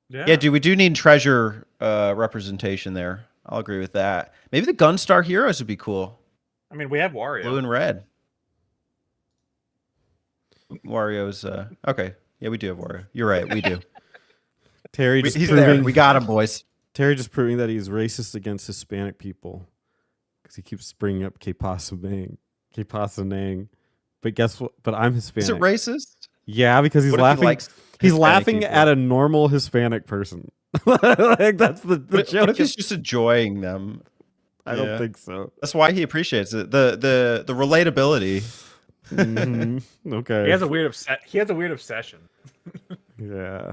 Yeah, dude, we do need treasure representation there. I'll agree with that. Maybe the Gunstar Heroes would be cool. I mean, we have Wario. Blue and red. Wario's okay. Yeah, we do have Wario. You're right, we do. Terry just He's there. proving We got him, boys. Terry just proving that he's racist against Hispanic people because he keeps bringing up K-Pasa Nang. But guess what? But I'm Hispanic. Is it racist? Yeah, because he's What if he laughing. likes He's Hispanic laughing people? at a normal Hispanic person. Like that's the What joke. if he's just enjoying them? I Yeah. don't think so. That's why he appreciates it. The relatability. Mhm. Okay. He has a weird obsession. Yeah.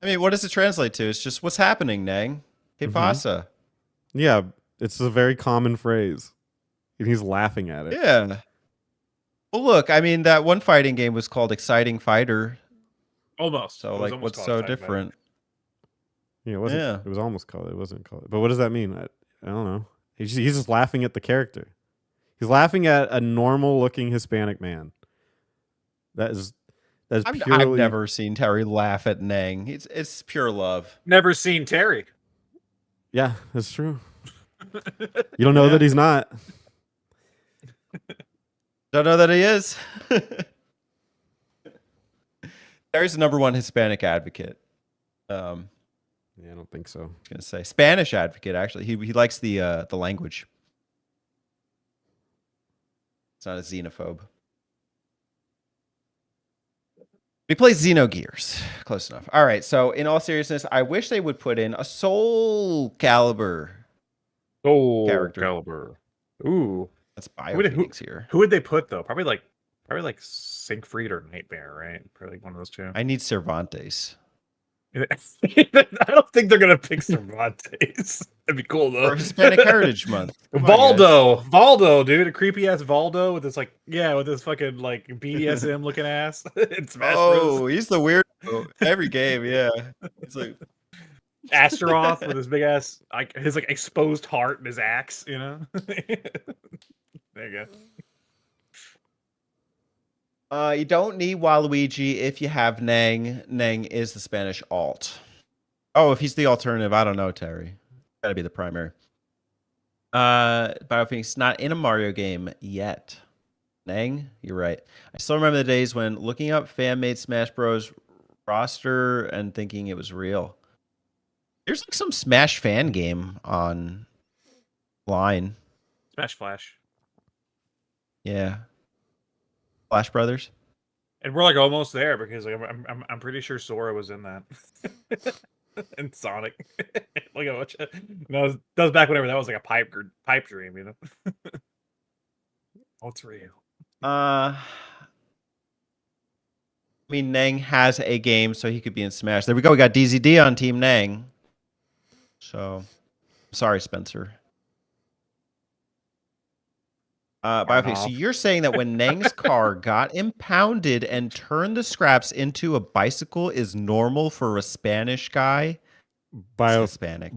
I mean, what does it translate to? It's just what's happening, Nang. Que pasa? Yeah. It's a very common phrase. And he's laughing at it. Yeah. Well, look, I mean, that one fighting game was called Exciting Fighter. Almost. So, It was like, almost what's called so Exciting Fighter. different? Yeah, it wasn't. Yeah. It was almost called. It wasn't called. But what does that mean? I don't know. He's just laughing at the character. He's laughing at a normal-looking Hispanic man. That's I've purely. never seen Terry laugh at Nang. It's pure love. Never seen Terry. Yeah, that's true. You don't know that he's not. Don't know that he is. Terry's the #1 Hispanic advocate. Yeah, I don't think so. I was gonna say Spanish advocate. Actually, he likes the language. It's not a xenophobe. We play Xenogears. Close enough. All right. So, in all seriousness, I wish they would put in a Soul Calibur. Oh, Character. Caliber. Ooh. That's Who would- Biophoenix here. Who would they put though? Probably like Siegfried or Nightmare, right? Probably like one of those two. I need Cervantes. I don't think they're gonna pick Cervantes. That'd be cool though. For Hispanic Heritage Month. Come on, guys. Valdo, dude, a creepy ass Valdo with this with this fucking like BDSM looking ass. in Smash Oh, Bros. he's the weird. Every game, yeah. It's like Astaroth with his big ass, like his like exposed heart and his axe. You know. There you go. You don't need Waluigi if you have Nang. Nang is the Spanish alt. Oh, if he's the alternative, I don't know, Terry. Gotta be the primary. Biophoenix not in a Mario game yet. Nang, you're right. I still remember the days when looking up fan-made Smash Bros. Roster and thinking it was real. There's like some Smash fan game online. Smash Flash. Yeah. Flash Brothers. And we're like almost there because like I'm pretty sure Sora was in that. And Sonic. Look at what no, that was back whenever that was like a pipe dream, you know. Oh, it's real. I mean, Nang has a game, so he could be in Smash. There we go. We got DZD on Team Nang. So, sorry, Spencer. Biofix, so off. you're saying that when Nang's car got impounded and turned the scraps into a bicycle is normal for a Spanish guy? It's Bio, Hispanic.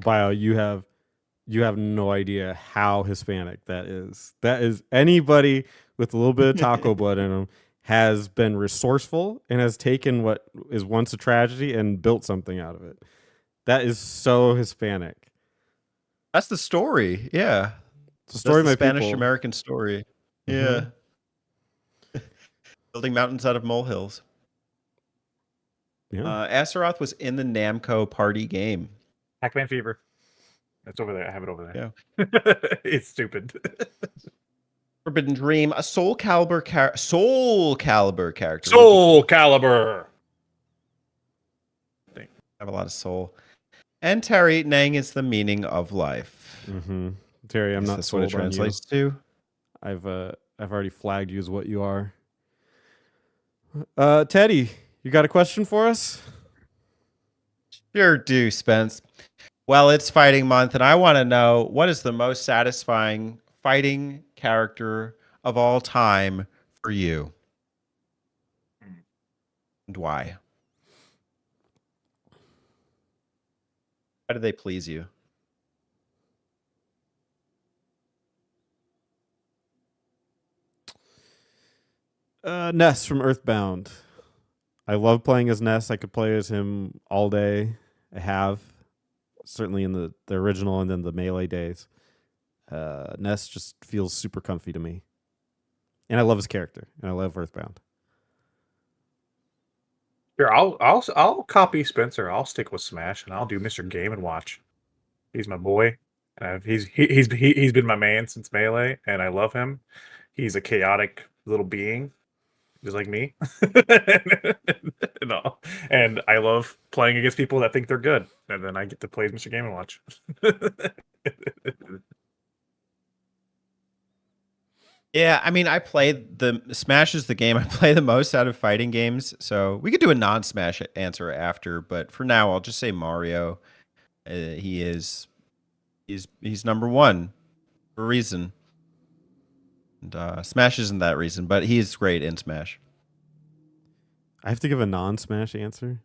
you have no idea how Hispanic that is. That is anybody with a little bit of taco blood in them has been resourceful and has taken what is once a tragedy and built something out of it. That is so Hispanic. That's the story. Yeah. It's a story of my Spanish people. American story. Mhm. Yeah. Building mountains out of molehills. Yeah. Azeroth was in the Namco party game. Pac-Man Fever. It's over there. I have it over there. Yeah. It's stupid. Forbidden Dream, a Soul Calibur character. Soul Calibur. Have a lot of soul. And Terry, Nang is the meaning of life. Mm-hmm. Terry, I'm Is not this what it sold on you. translates to? I've already flagged you as what you are. Teddy, you got a question for us? Sure do, Spence. Well, it's fighting month, and I want to know what is the most satisfying fighting character of all time for you? And why? How do they please you? Ness from Earthbound. I love playing as Ness. I could play as him all day. I have, certainly in the original and then the Melee days. Ness just feels super comfy to me. And I love his character. And I love Earthbound. Sure, I'll copy Spencer. I'll stick with Smash, and I'll do Mr. Game and Watch. He's my boy. He's been my man since Melee, and I love him. He's a chaotic little being, just like me. No, and I love playing against people that think they're good, and then I get to play as Mr. Game and Watch. Yeah, I mean, I play Smash is the game I play the most out of fighting games. So we could do a non-Smash answer after, but for now, I'll just say Mario. He's number one for a reason. And Smash isn't that reason, but he is great in Smash. I have to give a non-Smash answer.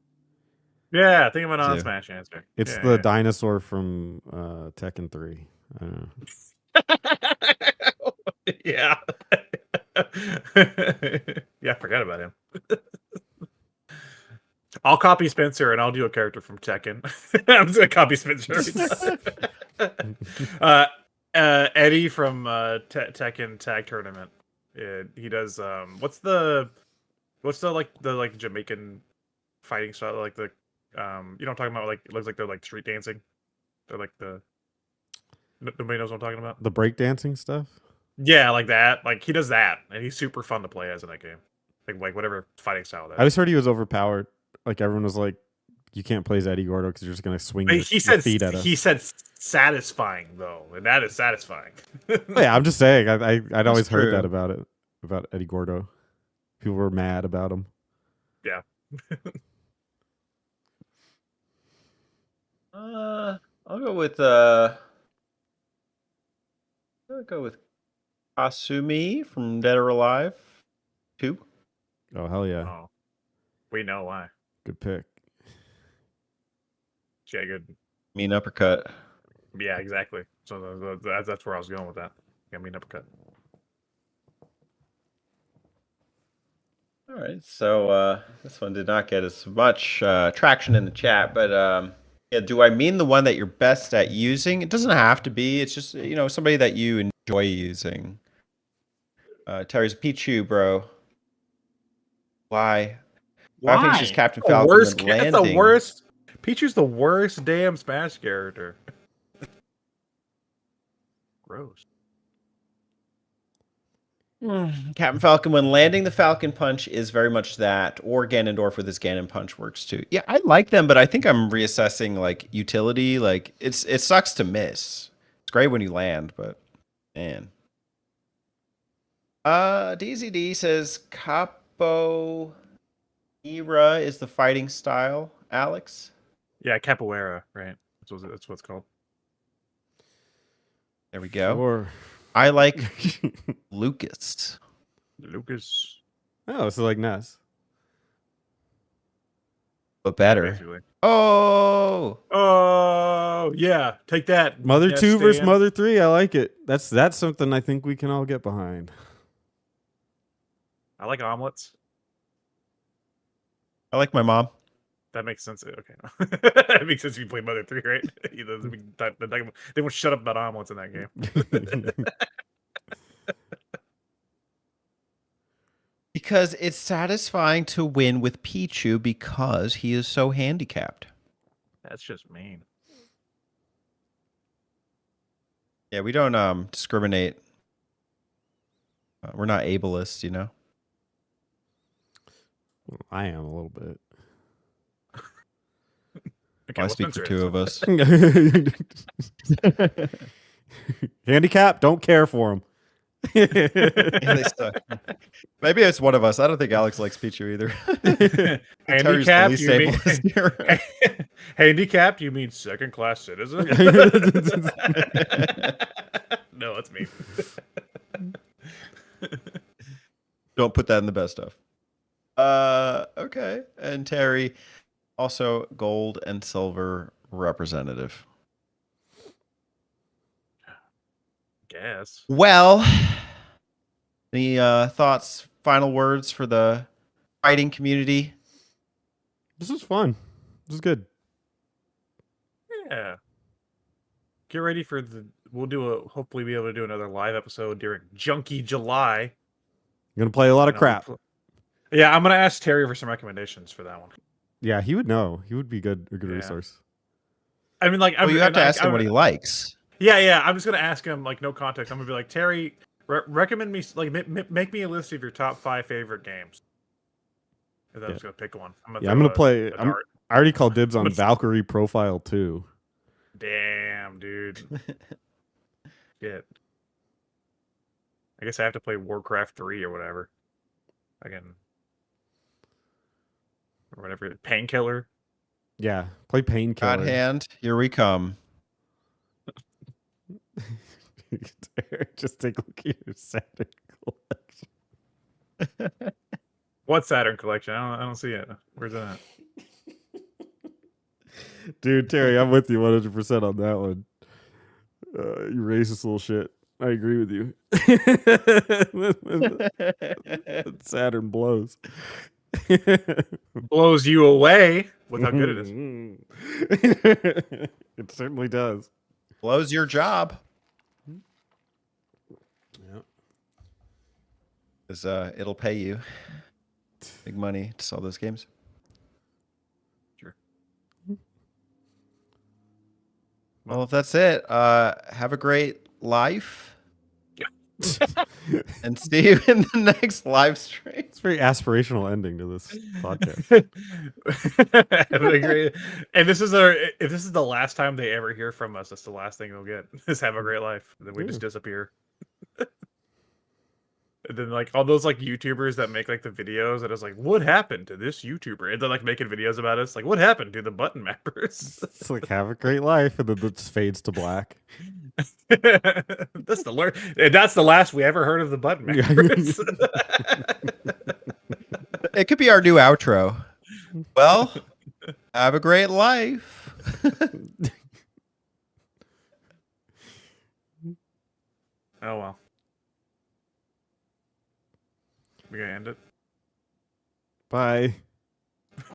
Yeah, think of a non-Smash answer. It's the dinosaur from Tekken 3. I don't know. Yeah. Yeah, I forgot about him. I'll copy Spencer and I'll do a character from Tekken. I'm just gonna copy Spencer. Eddie from Tekken Tag Tournament. He does what's the Jamaican fighting style, like the you know what I'm talking about, like it looks like they're like street dancing. They're like nobody knows what I'm talking about. The breakdancing stuff? Yeah, like that. Like he does that, and he's super fun to play as in that game. Like whatever fighting style that. I always heard he was overpowered. Like everyone was like, "You can't play as Eddie Gordo because you're just gonna swing your feet at us." He said satisfying though, and that is satisfying. Yeah, I'm just saying. I'd always heard true. that about Eddie Gordo. People were mad about him. Yeah. I'll go with Kasumi from Dead or Alive 2. Oh hell yeah! Oh, we know why. Good pick. Yeah, good. Mean uppercut. Yeah, exactly. So that's where I was going with that. Yeah, mean uppercut. All right, so this one did not get as much traction in the chat, but yeah, do I mean the one that you're best at using? It doesn't have to be. It's just, somebody that you enjoy using. Terry's Pichu, bro. Why? I think she's Captain Falcon. Worst, landing. that's the worst. Pichu's the worst damn Smash character. Gross. Captain Falcon, when landing the Falcon Punch, is very much that, or Ganondorf with his Ganon Punch works too. Yeah, I like them, but I think I'm reassessing like utility. Like it sucks to miss. It's great when you land, but man. DZD says Capoeira is the fighting style. Alex? Yeah, capoeira, right? That's what it's called. There we go. Sure. I like Lucas. Lucas. Oh, so like Ness. But better. Basically. Oh, Oh yeah, take that. Mother Nest 2 versus stand. Mother 3. I like it. That's something I think we can all get behind. I like omelets. I like my mom. That makes sense. Okay, that makes sense if you play Mother 3, right? They won't shut up about omelets in that game. Because it's satisfying to win with Pichu because he is so handicapped. That's just mean. Yeah, we don't discriminate. We're not ableist, you know. I am a little bit. Okay, I well, speak for Spencer two is. of us. Handicap, don't care for him. Yeah, they suck. Maybe it's one of us. I don't think Alex likes Pichu either. Terry's the Handicapped, least you mean? ableist here. Handicapped, you mean second-class citizen? No, that's me. Don't put that in the best of. Okay. And Terry, also gold and silver representative. Guess. Well, any thoughts, final words for the fighting community? This is fun. This is good. Yeah. Get ready for hopefully be able to do another live episode during Junkie July. I'm gonna play a lot of And crap. Yeah, I'm gonna ask Terry for some recommendations for that one. Yeah, he would know. He would be a good Yeah. resource. I mean, like, Well, you have to ask him what he likes. Yeah. I'm just gonna ask him, like, no context. I'm gonna be like, Terry, recommend me, like, make me a list of your top 5 favorite games. And then I'm just gonna pick one. I'm gonna play. a I dart. already called dibs on What's- Valkyrie Profile 2. Damn, dude. Shit. I guess I have to play Warcraft 3 or whatever. I can. Or whatever. Painkiller. Yeah, play Painkiller. God hand, here we come. Just take a look at your Saturn collection. What Saturn collection? I don't see it. Where's that? Dude, Terry, I'm with you 100% on that one. You racist little shit. I agree with you. Saturn blows. Blows you away with how good it is. It certainly does. Blows your job. Yeah. Because it'll pay you big money to sell those games. Sure. Well, if that's it, have a great life. And see you in the next live stream. It's a very aspirational ending to this podcast. And if this is the last time they ever hear from us, that's the last thing they'll get. Is have a great life. And then we just disappear. And then, like, all those, like, YouTubers that make, like, the videos that is like, what happened to this YouTuber? And they're, like, making videos about us. Like, what happened to the button mappers? It's like, have a great life, and then it just fades to black. That's the last we ever heard of the button mappers. It could be our new outro. Well, have a great life. Oh, well. We gonna end it? Bye.